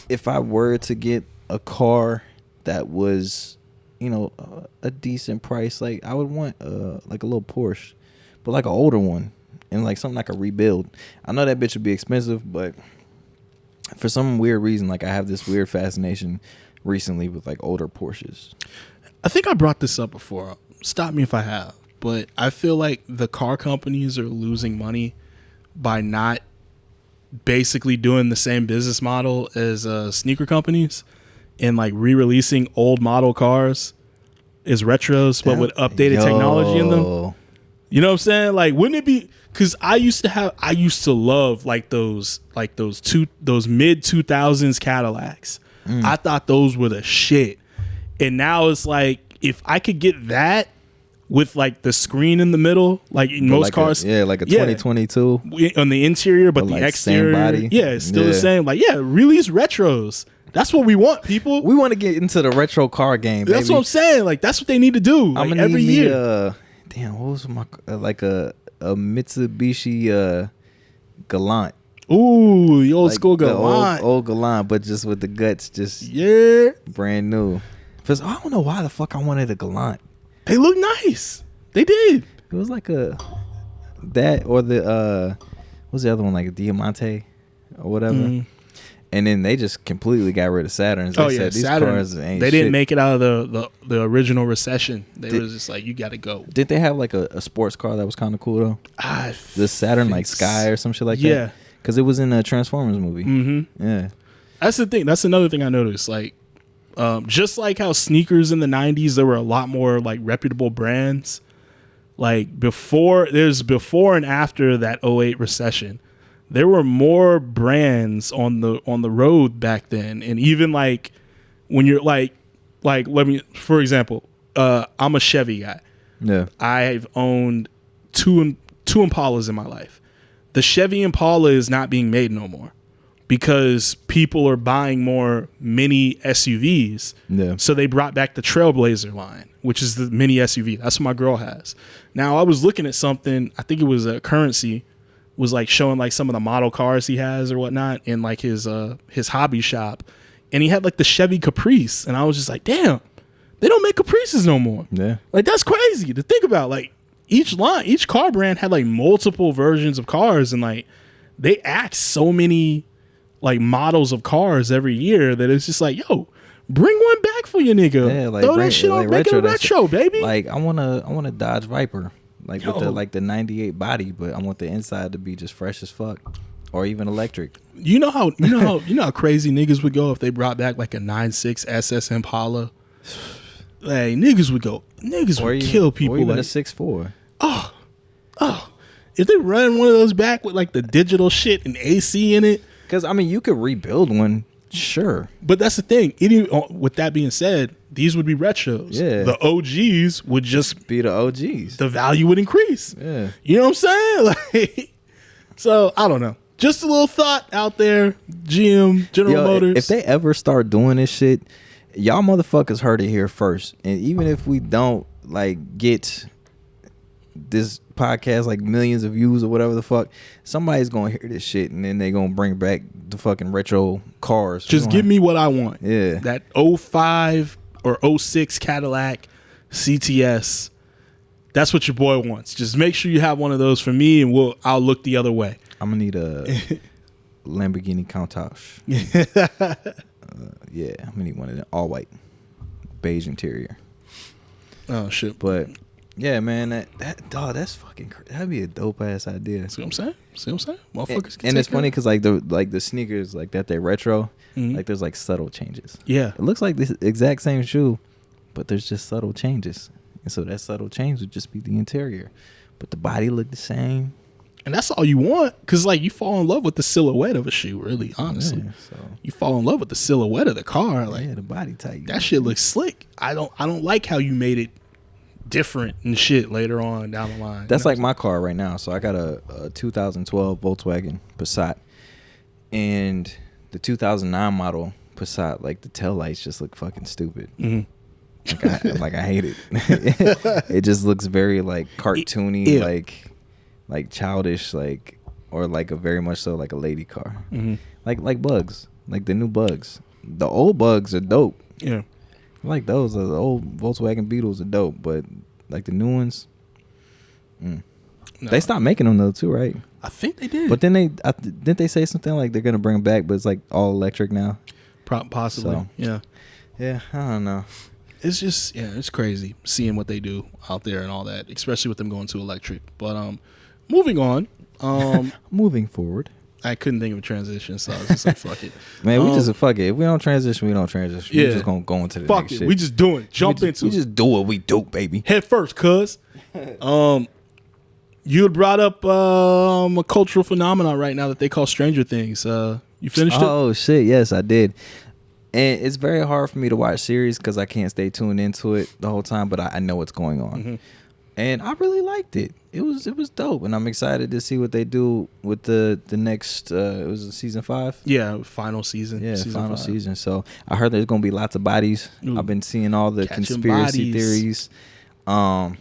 if I were to get a car that was, a decent price, like I would want like a little Porsche, but like an older one, and like something I could rebuild. I know that bitch would be expensive, but for some weird reason, like I have this weird fascination recently with like older Porsches. I think I brought this up before. Stop me if I have, but I feel like the car companies are losing money by not basically doing the same business model as sneaker companies. And like re-releasing old model cars as retros, but with updated technology in them. You know what I'm saying? Like, wouldn't it be? Because I used to love like those mid 2000s Cadillacs. I thought those were the shit. And now it's like, if I could get that with like the screen in the middle, like in most like cars, like a 2022 on the interior, but the like exterior, same body. Yeah, it's still the same. Like, yeah, release retros. That's what we want, people. We want to get into the retro car game, baby. That's what I'm saying. Like, that's what they need to do. Like, I'm gonna every need year. Damn, what was my like a Mitsubishi Galant. Ooh, the old like school Galant. Old Galant, but just with the guts, just brand new. Cause I don't know why the fuck I wanted a Galant. They look nice. They did. It was like that or the what's the other one, like a Diamante or whatever. And then they just completely got rid of Saturns. They said these Saturn. cars ain't They shit. didn't make it out of the original recession. They was just like, you got to go. Did they have like a sports car that was kind of cool though? The Saturn, like Sky or some shit like that. Yeah, because it was in a Transformers movie. Yeah, that's the thing. That's another thing I noticed. Like, just like how sneakers in the 90s, there were a lot more like reputable brands. Like there's before and after that 2008 recession. There were more brands on the road back then, and even like when you're like let me, for example, I'm a Chevy guy. Yeah, I've owned two Impalas in my life. The Chevy Impala is not being made no more because people are buying more mini SUVs. Yeah, so they brought back the Trailblazer line, which is the mini SUV. That's what my girl has. Now I was looking at something. I think it was a Currency. Was like showing like some of the model cars he has or whatnot in like his hobby shop, and he had like the Chevy Caprice, and I was just like, damn, they don't make Caprices no more. Yeah, like that's crazy to think about. Like each car brand had like multiple versions of cars, and like they act so many like models of cars every year that it's just like, yo, bring one back for your nigga. Yeah, like throw that shit on, make it retro, baby. Like I want a Dodge Viper. Like with the 98 body, but I want the inside to be just fresh as fuck, or even electric. You know how crazy niggas would go if they brought back like a 9.6 SS Impala. Like niggas would kill people. Or even like, a 6.4. Oh, if they run one of those back with like the digital shit and AC in it, because I mean, you could rebuild one, sure. But that's the thing. With that being said, these would be retros. Yeah. The OGs would just be the OGs. The value would increase. Yeah. You know what I'm saying? Like, so I don't know. Just a little thought out there. GM, General Motors. If they ever start doing this shit, y'all motherfuckers heard it here first. And even if we don't like get this podcast like millions of views or whatever the fuck, somebody's gonna hear this shit and then they gonna bring back the fucking retro cars. Just give me what I want. Yeah. That 05 or 06 Cadillac CTS. That's what your boy wants. Just make sure you have one of those for me and I'll look the other way. I'm gonna need a Lamborghini Countach. Yeah, I'm gonna need one of them, all white, beige interior. Oh shit! But yeah, man, that dog, that's fucking crazy. That'd be a dope ass idea. See what I'm saying? Motherfuckers. And it's funny because like the sneakers like that, they retro. Mm-hmm. Like there's like subtle changes. Yeah, it looks like the exact same shoe, but there's just subtle changes. And so that subtle change would just be the interior, but the body look the same. And that's all you want, because like you fall in love with the silhouette of a shoe, really, honestly. Yeah, so. You fall in love with the silhouette of the car, like the body type. That shit looks slick. I don't like how you made it different and shit later on down the line. That's like my car right now. So I got a 2012 Volkswagen Passat, and the 2009 model Passat, like the taillights just look fucking stupid. Mm-hmm. Like I hate it. It just looks very like cartoony, like childish, like, or like a very much so like a lady car. Mm-hmm. Like Bugs, like the new Bugs. The old Bugs are dope. Yeah, I like those. The old Volkswagen Beetles are dope, but like the new ones, no. They stopped making them though too, right? I think they did. But then didn't they say something like they're gonna bring them back, but it's like all electric now. Possibly. So, yeah. I don't know. It's just it's crazy seeing what they do out there and all that, especially with them going to electric. But moving on. Moving forward. I couldn't think of a transition, so I was just like, fuck it. Man, we just fuck it. If we don't transition, we don't transition. Yeah. We're just gonna go into the fuck next it. shit. We just doing it. Jump into it. We just do what we do, baby. Head first, cuz. You had brought up a cultural phenomenon right now that they call Stranger Things. You finished it? Oh shit, yes, I did. And it's very hard for me to watch series because I can't stay tuned into it the whole time, but I know what's going on. Mm-hmm. And I really liked it. It was dope, and I'm excited to see what they do with the next. It was season 5. Yeah, final season. Yeah, season final 5. season. So I heard there's gonna be lots of bodies. Ooh. I've been seeing all the Catching conspiracy bodies. theories.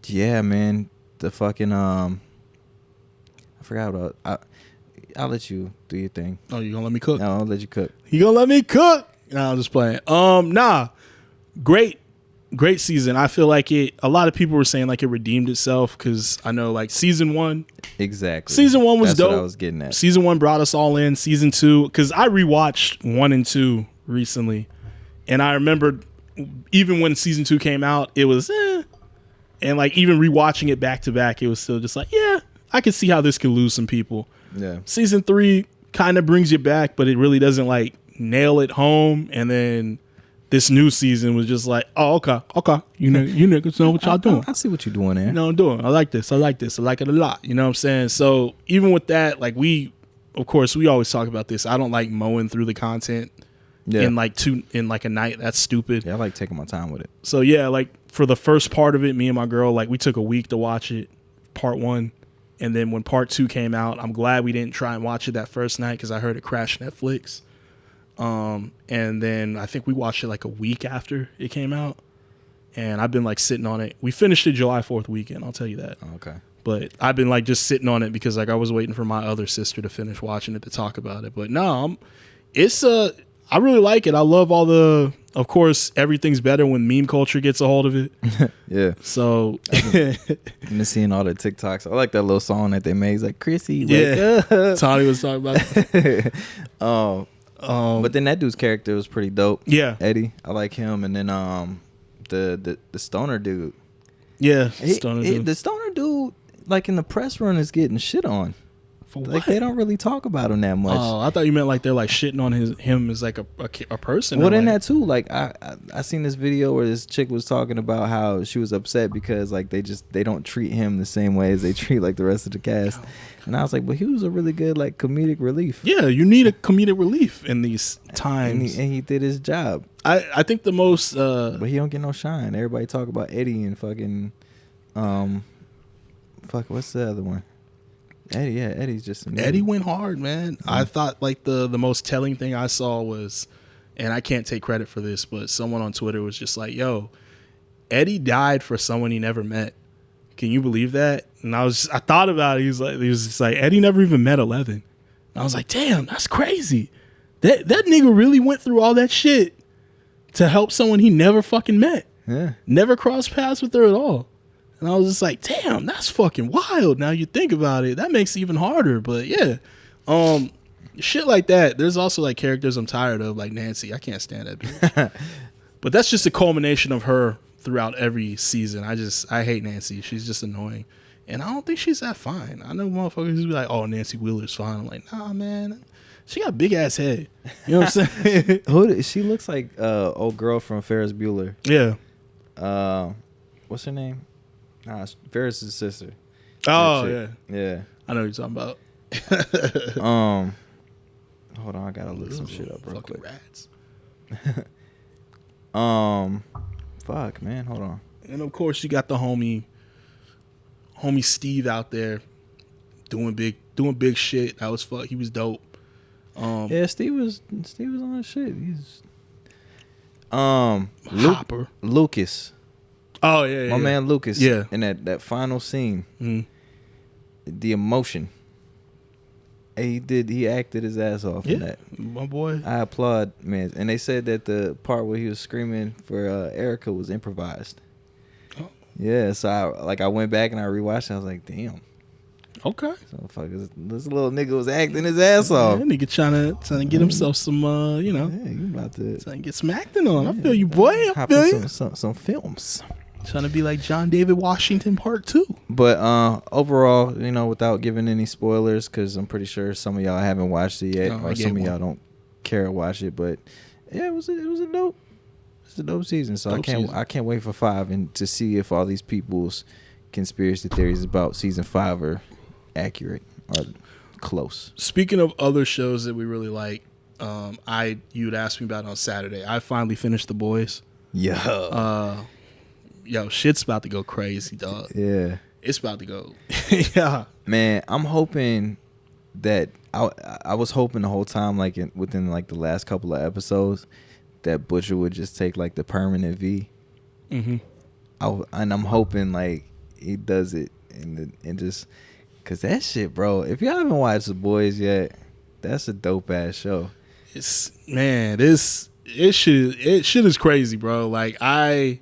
Yeah, man. The fucking I forgot about. I'll let you do your thing. Oh, you gonna let me cook? No, I'll let you cook. You gonna let me cook? No, I'm just playing. Nah. Great season. I feel like a lot of people were saying like it redeemed itself because I know like season 1. Exactly. Season 1 was That's dope. what I was getting at. Season 1 brought us all in. Season 2, because I rewatched 1 and 2 recently, and I remember even when season 2 came out, it was and like even rewatching it back to back, it was still just like I can see how this could lose some people. Yeah. Season 3 kind of brings you back, but it really doesn't like nail it home. And then this new season was just like, oh, okay. You niggas know what y'all doing. I see what you're doing there. You know what I'm doing. I like this. I like it a lot. You know what I'm saying? So even with that, like we always talk about this. I don't like mowing through the content in like a night. That's stupid. Yeah, I like taking my time with it. So yeah, like for the first part of it, me and my girl, like we took a week to watch it, part 1. And then when part 2 came out, I'm glad we didn't try and watch it that first night because I heard it crashed Netflix. And then I think we watched it like a week after it came out. And I've been like sitting on it. We finished it July 4th weekend, I'll tell you that. Okay. But I've been like just sitting on it because like I was waiting for my other sister to finish watching it to talk about it. But no, I really like it. I love of course, everything's better when meme culture gets a hold of it. Yeah. So I've been seeing all the TikToks. I like that little song that they made. It's like, Chrissy, wake up. Tony was talking about it. But then that dude's character was pretty dope. Yeah. Eddie. I like him. And then the stoner dude. Yeah. The stoner dude, like in the press run, is getting shit on For Like what? they don't really talk about him that much. Oh, I thought you meant like they're like shitting on him as like a person. Well, then like, that too. Like I seen this video where this chick was talking about how she was upset because like they don't treat him the same way as they treat like the rest of the cast. And I was like, but he was a really good like comedic relief. Yeah, you need a comedic relief in these times. And he did his job. I think the most but he don't get no shine. Everybody talk about Eddie and fucking what's the other one? Eddie, yeah, Eddie's just Eddie went hard, man. Yeah. I thought like the most telling thing I saw was, and I can't take credit for this, but someone on Twitter was just like, yo, Eddie died for someone he never met. Can you believe that? And I thought about it. He was just like, Eddie never even met 11. And I was like, damn, that's crazy. That nigga really went through all that shit to help someone he never fucking met. Yeah. Never crossed paths with her at all. And I was just like, damn, that's fucking wild. Now you think about it, that makes it even harder. But yeah, shit like that. There's also like characters I'm tired of, like Nancy. I can't stand that bitch. But that's just a culmination of her throughout every season. I hate Nancy. She's just annoying. And I don't think she's that fine. I know motherfuckers who be like, oh, Nancy Wheeler's fine. I'm like, nah, man. She got a big ass head. You know what I'm saying? She looks like old girl from Ferris Bueller. Yeah. What's her name? Ferris's sister. Oh, yeah. Yeah. I know what you're talking about. Hold on, I gotta look some shit up real Fucking quick. Rats. Fuck, man, hold on. And of course you got the homie Steve out there doing big shit. That was fuck. He was dope. Yeah, Steve was on that shit. He's Hopper. Lucas. Oh yeah, My man Lucas. Yeah. In that final scene, Mm. the emotion. He acted his ass off in that. My boy. I applaud, man. And they said that the part where he was screaming for Erica was improvised. Oh. Yeah, so I went back and I rewatched it. I was like, damn. Okay. So fuck, this little nigga was acting his ass off. That nigga trying to get himself some Yeah, you about to trying to get some acting on. I feel you, boy. I hop feel in you. some films. Trying to be like John David Washington Part 2. But overall, without giving any spoilers, because I'm pretty sure some of y'all haven't watched it yet, or some of y'all don't care to watch it. But yeah, it was a dope season. So I can't wait for 5 and to see if all these people's conspiracy theories about season 5 are accurate or close. Speaking of other shows that we really like, you'd asked me about on Saturday. I finally finished The Boys. Yeah. Yo, shit's about to go crazy, dog. Yeah. It's about to go. Yeah. Man, I'm hoping that I was hoping the whole time, like within like the last couple of episodes, that Butcher would just take like the permanent V. Mm-hmm. And I'm hoping like he does it and just cause that shit, bro. If y'all haven't watched The Boys yet, that's a dope ass show. This shit is crazy, bro. Like I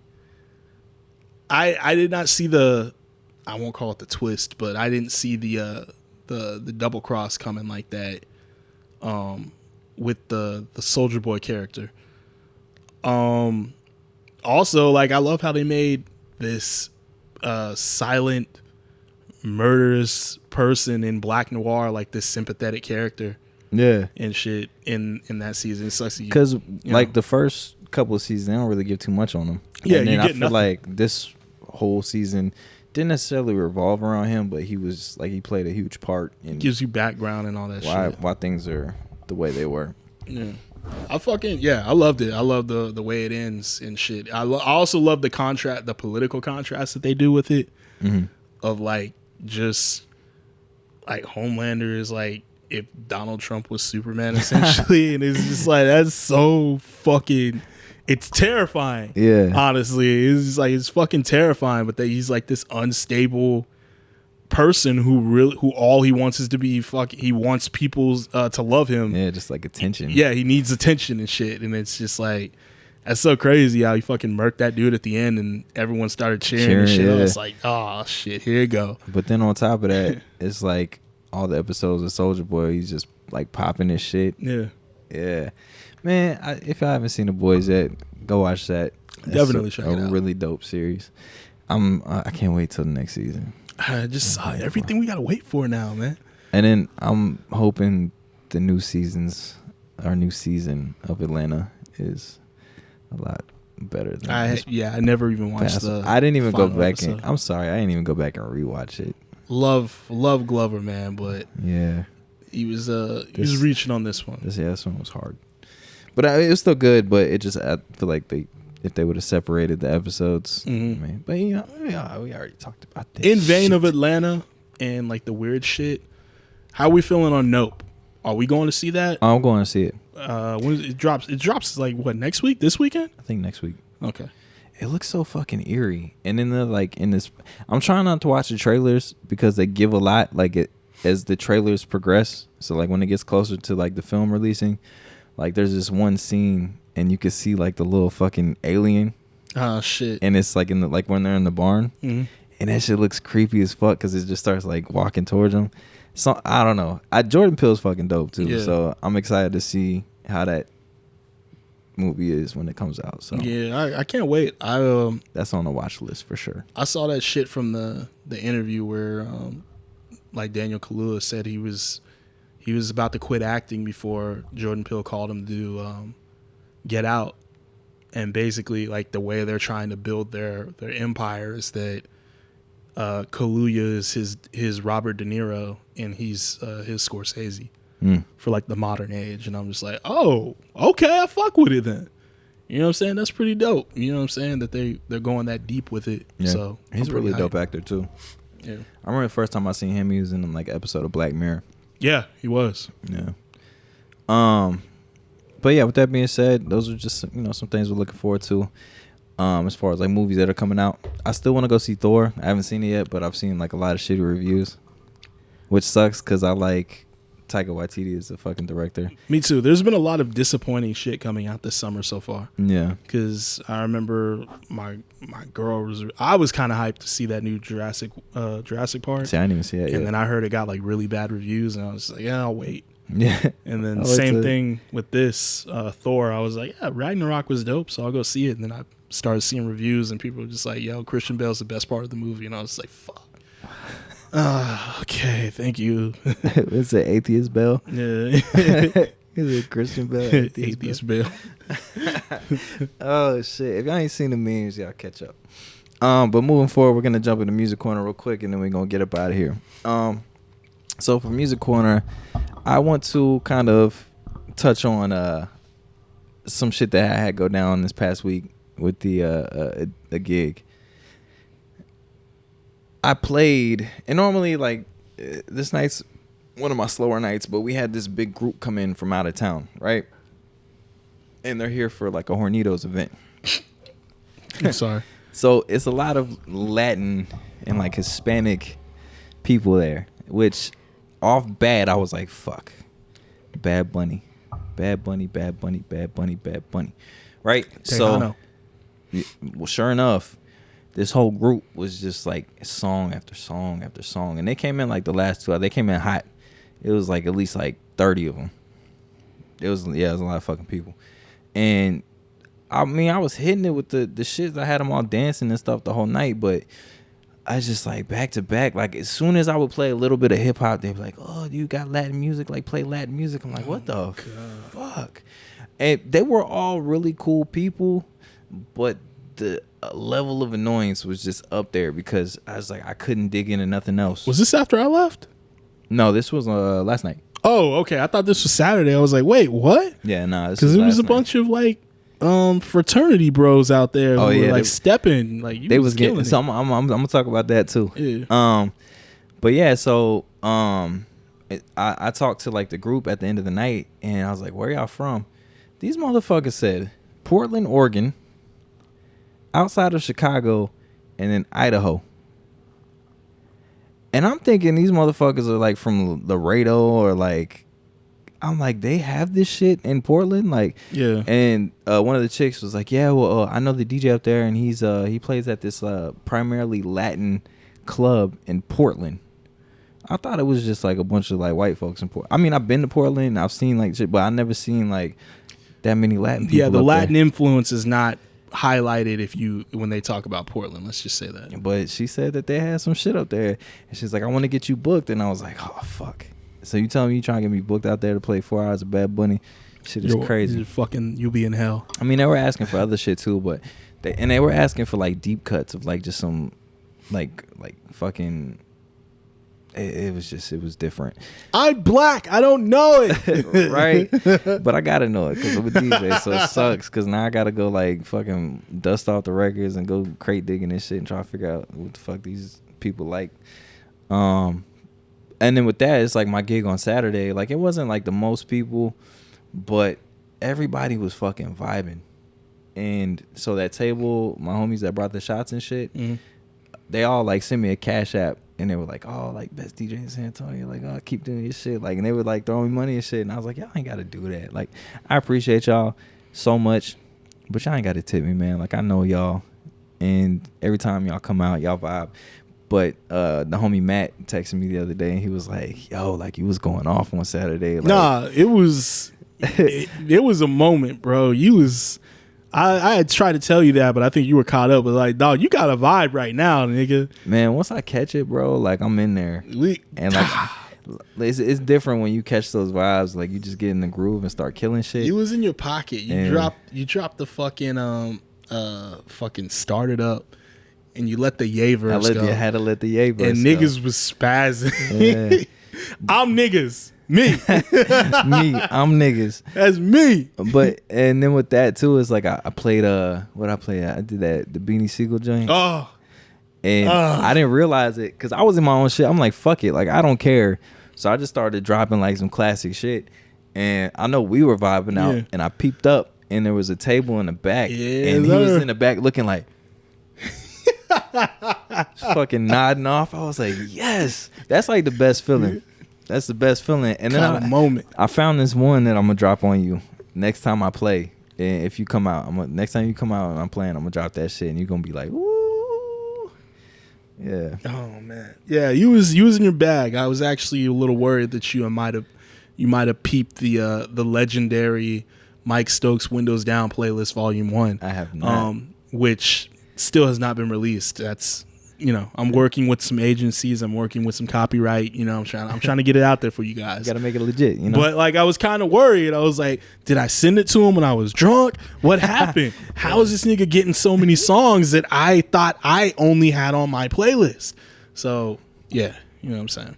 did not see I won't call it the twist, but I didn't see the double cross coming like that with the Soldier Boy character. Also, like, I love how they made this silent murderous person in Black Noir like this sympathetic character. Yeah. And shit in that season. It sucks because like the first couple of seasons, they don't really give too much on them. Yeah, and then you I get feel nothing. like this whole season didn't necessarily revolve around him, but he was like he played a huge part in gives you background and all that shit. Why things are the way they were. Yeah. I loved it. I love the way it ends and shit. I also love the political contrast that they do with it. Mm-hmm. Of like just like Homelander is like if Donald Trump was Superman essentially, and it's just like that's so fucking. It's terrifying. Yeah. Honestly, it's just like it's fucking terrifying. But that he's like this unstable person who all he wants is to be he wants people to love him. Yeah, just like attention. Yeah, he needs attention and shit, and it's just like that's so crazy how he fucking murked that dude at the end, and everyone started cheering and shit. Yeah. I was like, oh shit, here you go. But then on top of that, it's like all the episodes of Soldier Boy, he's just like popping his shit. Yeah. Yeah. Man, if y'all haven't seen The Boys yet, go watch that. Definitely check it out. A really dope series. I can't wait till the next season. Just everything we gotta wait for now, man. And then I'm hoping our new season of Atlanta is a lot better than I never even watched I didn't even go final back episode. I'm sorry, I didn't even go back and rewatch it. Love Glover, man, but Yeah. he was reaching on this one. This one was hard. But it was still good, but it just, I feel like if they would have separated the episodes. Mm-hmm. I mean, but we already talked about this. In vein of Atlanta and like the weird shit, how are we feeling on Nope? Are we going to see that? I'm going to see it. When it drops? It drops like what, next week? This weekend? I think next week. Okay. It looks so fucking eerie. And in this, I'm trying not to watch the trailers because they give a lot, like as the trailers progress. So like when it gets closer to like the film releasing, like there's this one scene and you can see like the little fucking alien. Oh shit. And it's like when they're in the barn. Mm-hmm. And that shit looks creepy as fuck because it just starts like walking towards them. So I don't know. Jordan Peele's fucking dope too. Yeah. So I'm excited to see how that movie is when it comes out. So yeah, I can't wait. that's on the watch list for sure. I saw that shit from the interview where like Daniel Kaluuya said he was about to quit acting before Jordan Peele called him to do Get Out, and basically like the way they're trying to build their empire is that Kaluuya is his Robert De Niro and he's his Scorsese for like the modern age. And I'm just like, oh, okay, I fuck with it then. You know what I'm saying? That's pretty dope. You know what I'm saying? That they're going that deep with it. Yeah. So he's a really dope actor too. Yeah. I remember the first time I seen him, he was in like an episode of Black Mirror. Yeah, he was. Yeah. But yeah, with that being said, those are just some things we're looking forward to. As far as like movies that are coming out, I still want to go see Thor. I haven't seen it yet, but I've seen like a lot of shitty reviews, which sucks because I like Taika Waititi as a fucking director. Me too. There's been a lot of disappointing shit coming out this summer so far. Yeah. Because I remember my girl I was kind of hyped to see that new Jurassic Park. See, I didn't even see that yet. And then I heard it got like really bad reviews, and I was like, yeah, I'll wait. Yeah. And then same thing with this Thor. I was like, yeah, Ragnarok was dope, so I'll go see it. And then I started seeing reviews, and people were just like, yo, Christian Bale's the best part of the movie. And I was like, fuck. Okay, thank you. It's an atheist Bale. Yeah. Is it Christian Bale? Atheist Bale. Oh shit! If y'all ain't seen the memes, y'all catch up. But moving forward, we're gonna jump into Music Corner real quick, and then we're gonna get up out of here. So for Music Corner, I want to kind of touch on some shit that I had go down this past week with the gig. I played, and normally like this night's one of my slower nights, but we had this big group come in from out of town, right? And they're here for like a Hornitos event. I'm sorry. So it's a lot of Latin and like Hispanic people there, which off bat I was like, fuck, Bad Bunny, Bad Bunny, Bad Bunny, Bad Bunny, Bad Bunny, right? Tejano. So, well, sure enough, this whole group was just like song after song after song, and they came in like the last 2 hours. They came in hot. It was like at least like 30 of them. It was a lot of fucking people, and I mean I was hitting it with the shit. I had them all dancing and stuff the whole night, but I just like back to back. Like as soon as I would play a little bit of hip hop, they'd be like, "Oh, you got Latin music? Like play Latin music." I'm like, "What the fuck?" And they were all really cool people, but the level of annoyance was just up there because I was like, I couldn't dig into nothing else. Was this after I left? No, this was last night. Oh, okay. I thought this was Saturday. I was like, wait, what? Yeah, nah. Because there was a bunch of like fraternity bros out there who were like stepping. Like you they was getting. killing So it. I'm gonna talk about that too. Yeah. But yeah, so I talked to like the group at the end of the night, and I was like, "Where y'all from?" These motherfuckers said Portland, Oregon, outside of Chicago, and then Idaho. And I'm thinking these motherfuckers are like from Laredo or like, I'm like, they have this shit in Portland, like, Yeah. And one of the chicks was like, yeah, well, I know the DJ up there, and he plays at this primarily Latin club in Portland. I thought it was just like a bunch of like white folks in Portland. I mean, I've been to Portland, I've seen like shit, but I never seen like that many Latin people. Yeah, the up Latin there. influence is not highlighted when they talk about Portland. Let's just say that. But she said that they had some shit up there, and she's like, I want to get you booked, and I was like, oh fuck. So you telling me you trying to get me booked out there to play 4 hours of Bad Bunny? Shit is crazy. You'll be in hell. I mean, they were asking for other shit too, but they were asking for like deep cuts of like just some like fucking. It was different. I'm black. I don't know it. Right? But I gotta know it because I'm a DJ, so it sucks because now I gotta go like fucking dust off the records and go crate digging and shit and try to figure out what the fuck these people like. And then with that, it's like my gig on Saturday. Like it wasn't like the most people, but everybody was fucking vibing. And so that table, my homies that brought the shots and shit, they all like sent me a Cash App. And they were like, oh, like best DJ in San Antonio. Like, oh, keep doing your shit. Like, and they would like throw me money and shit. And I was like, y'all ain't got to do that. Like, I appreciate y'all so much, but y'all ain't got to tip me, man. Like, I know y'all. And every time y'all come out, y'all vibe. But the homie Matt texted me the other day and he was like, yo, like you was going off on Saturday. Like, nah, it was a moment, bro. I had tried to tell you that, but I think you were caught up. But like, dog, you got a vibe right now, nigga. Man, once I catch it, bro, like I'm in there. And like it's different when you catch those vibes. Like you just get in the groove and start killing shit. You was in your pocket. You dropped the fucking start it up. And you let the yay verse go. I had to let the yay verse and niggas was spazzing. Yeah. I'm niggas. Me. I'm niggas. That's me. But and then with that too, it's like I played what I played. I did the Beanie Siegel joint. Oh. And I didn't realize it because I was in my own shit. I'm like, fuck it. Like I don't care. So I just started dropping like some classic shit. And I know we were vibing out and I peeped up and there was a table in the back. Yeah, and he was in the back looking like fucking nodding off. I was like, yes. That's like the best feeling. That's the best feeling. And then I found this one that I'm gonna drop on you next time I play. And if you come out, next time you come out and I'm playing, I'm gonna drop that shit and you're gonna be like, ooh. Yeah. Oh man. Yeah, you was in your bag. I was actually a little worried that you might have peeped the legendary Mike Stokes Windows Down playlist Volume 1. I have not. Which still has not been released. That's I'm working with some agencies. I'm working with some copyright. I'm trying to get it out there for you guys. You gotta make it legit, But like, I was kind of worried. I was like, did I send it to him when I was drunk? What happened? How is this nigga getting so many songs that I thought I only had on my playlist? So yeah, you know what I'm saying.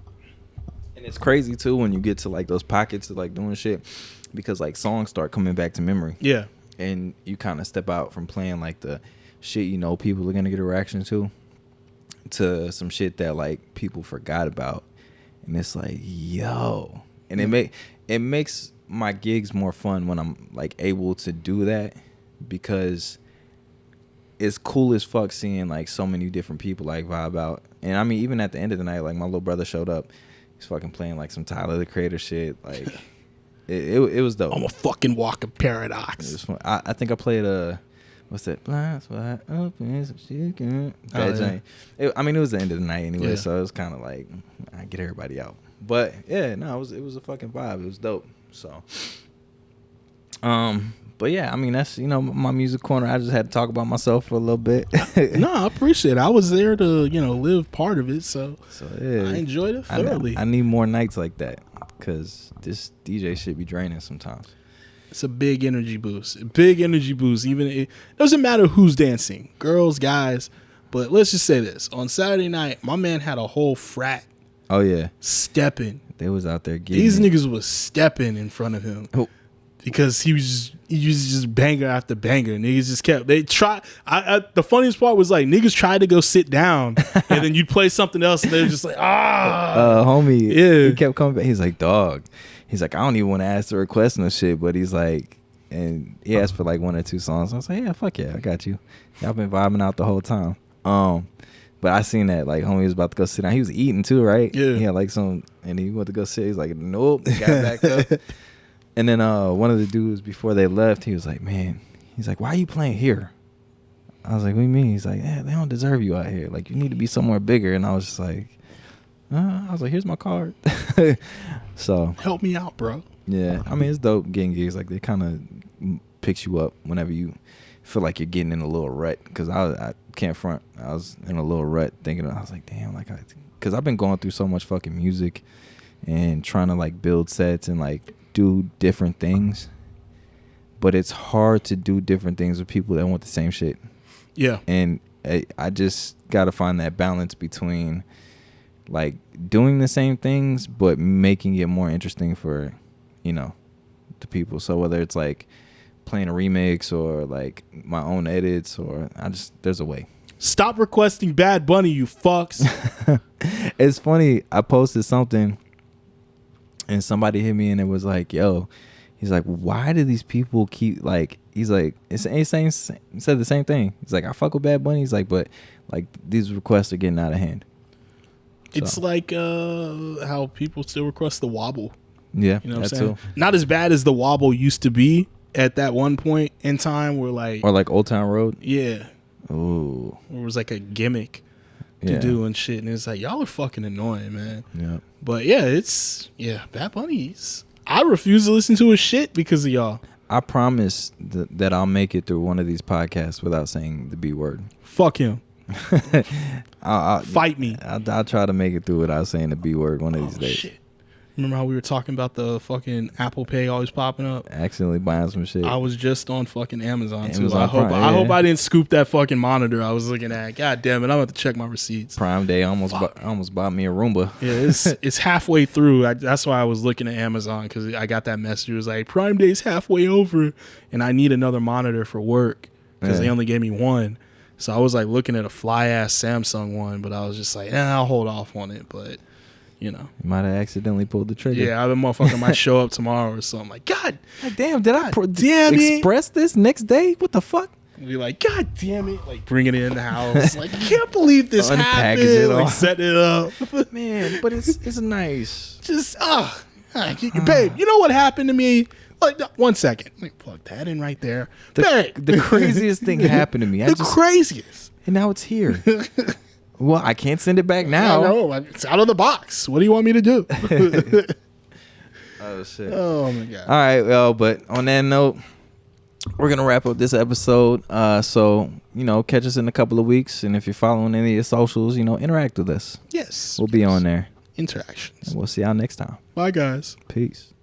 And it's crazy too when you get to like those pockets of like doing shit because like songs start coming back to memory. Yeah, and you kind of step out from playing like the shit people are gonna get a reaction to some shit that like people forgot about, and it's like yo, and it makes my gigs more fun when I'm like able to do that because it's cool as fuck seeing like so many different people like vibe out. And I mean even at the end of the night, like my little brother showed up, he's fucking playing like some Tyler the Creator shit. Like it was dope. I'm a fucking walking paradox. It was fun. I think I played what's that? Blind spot open some chicken. That joint. It was the end of the night anyway, so it was kind of like I get everybody out. But yeah, no, it was a fucking vibe. It was dope. So, but yeah, I mean that's my music corner. I just had to talk about myself for a little bit. No, I appreciate it. I was there to live part of it, so yeah, I enjoyed it thoroughly. I need more nights like that because this DJ shit be draining sometimes. It's a big energy boost. Even it doesn't matter who's dancing, girls, guys. But let's just say this: on Saturday night, my man had a whole frat. Oh yeah, stepping. They was out there getting. These niggas was stepping in front of him because he was just banger after banger. Niggas just kept. They try. The funniest part was like niggas tried to go sit down, and then you'd play something else, and they were just like homie. Yeah, he kept coming back. He's like, dog. He's like, I don't even want to ask the request no shit, but he's like, and he asked for like 1 or 2 songs. I was like, yeah, fuck yeah, I got you. Y'all been vibing out the whole time. But I seen that like homie was about to go sit down. He was eating too, right? Yeah. He had like and he went to go sit. He's like, nope. Got back up. And then one of the dudes before they left, he was like, man, he's like, why are you playing here? I was like, what do you mean? He's like, yeah, they don't deserve you out here. Like you need to be somewhere bigger. And I was just like, I was like, here's my card. So help me out, bro. Yeah, I mean it's dope getting gigs like they kind of picks you up whenever you feel like you're getting in a little rut. Because I can't front, I was in a little rut thinking I was like, damn, like because I've been going through so much fucking music and trying to like build sets and like do different things. But it's hard to do different things with people that want the same shit. Yeah. And I just got to find that balance between like doing the same things but making it more interesting for, you know, the people. So whether it's like playing a remix or like my own edits, or there's a way. Stop requesting Bad Bunny, you fucks. It's funny, I posted something and somebody hit me and it was like, yo, he's like, why do these people keep like, he's like, he said the same thing. He's like, I fuck with Bad Bunny. He's like, but like these requests are getting out of hand. It's like how people still request the wobble. Yeah, you know what I'm saying? Too. Not as bad as the wobble used to be at that one point in time where like... Or like Old Town Road? Yeah. Ooh. Where it was like a gimmick to do and shit. And it's like, y'all are fucking annoying, man. Yeah. But yeah, Bad Bunny's... I refuse to listen to his shit because of y'all. I promise that I'll make it through one of these podcasts without saying the B word. Fuck him. I'll fight me. I'll try to make it through without saying the B word one of these days. Shit. Remember how we were talking about the fucking Apple Pay always popping up? Accidentally buying some shit. I was just on fucking Amazon too. Amazon I hope I didn't scoop that fucking monitor I was looking at. God damn it, I'm gonna have to check my receipts. Prime Day almost bought me a Roomba. Yeah, it's halfway through. That's why I was looking at Amazon, because I got that message. It was like, Prime Day's halfway over and I need another monitor for work because they only gave me one. So I was like looking at a fly ass Samsung one, but I was just like, I'll hold off on it. But you know, you might have accidentally pulled the trigger. Yeah, the motherfucker might show up tomorrow or something. Like, God damn, did I express this next day? What the fuck? Be like, God damn it! Like bringing it in the house. Like, I can't believe this happened. It like set it up, man. But it's nice. Just babe, you know what happened to me? Like, 1 second. Like, plug that in right there. The craziest thing happened to me. Craziest. And now it's here. Well, I can't send it back now. No, it's out of the box. What do you want me to do? Oh, shit. Oh, my God. All right, well, but on that note, we're going to wrap up this episode. So, you know, catch us in a couple of weeks. And if you're following any of your socials, you know, interact with us. Yes. We'll be on there. Interactions. And we'll see y'all next time. Bye, guys. Peace.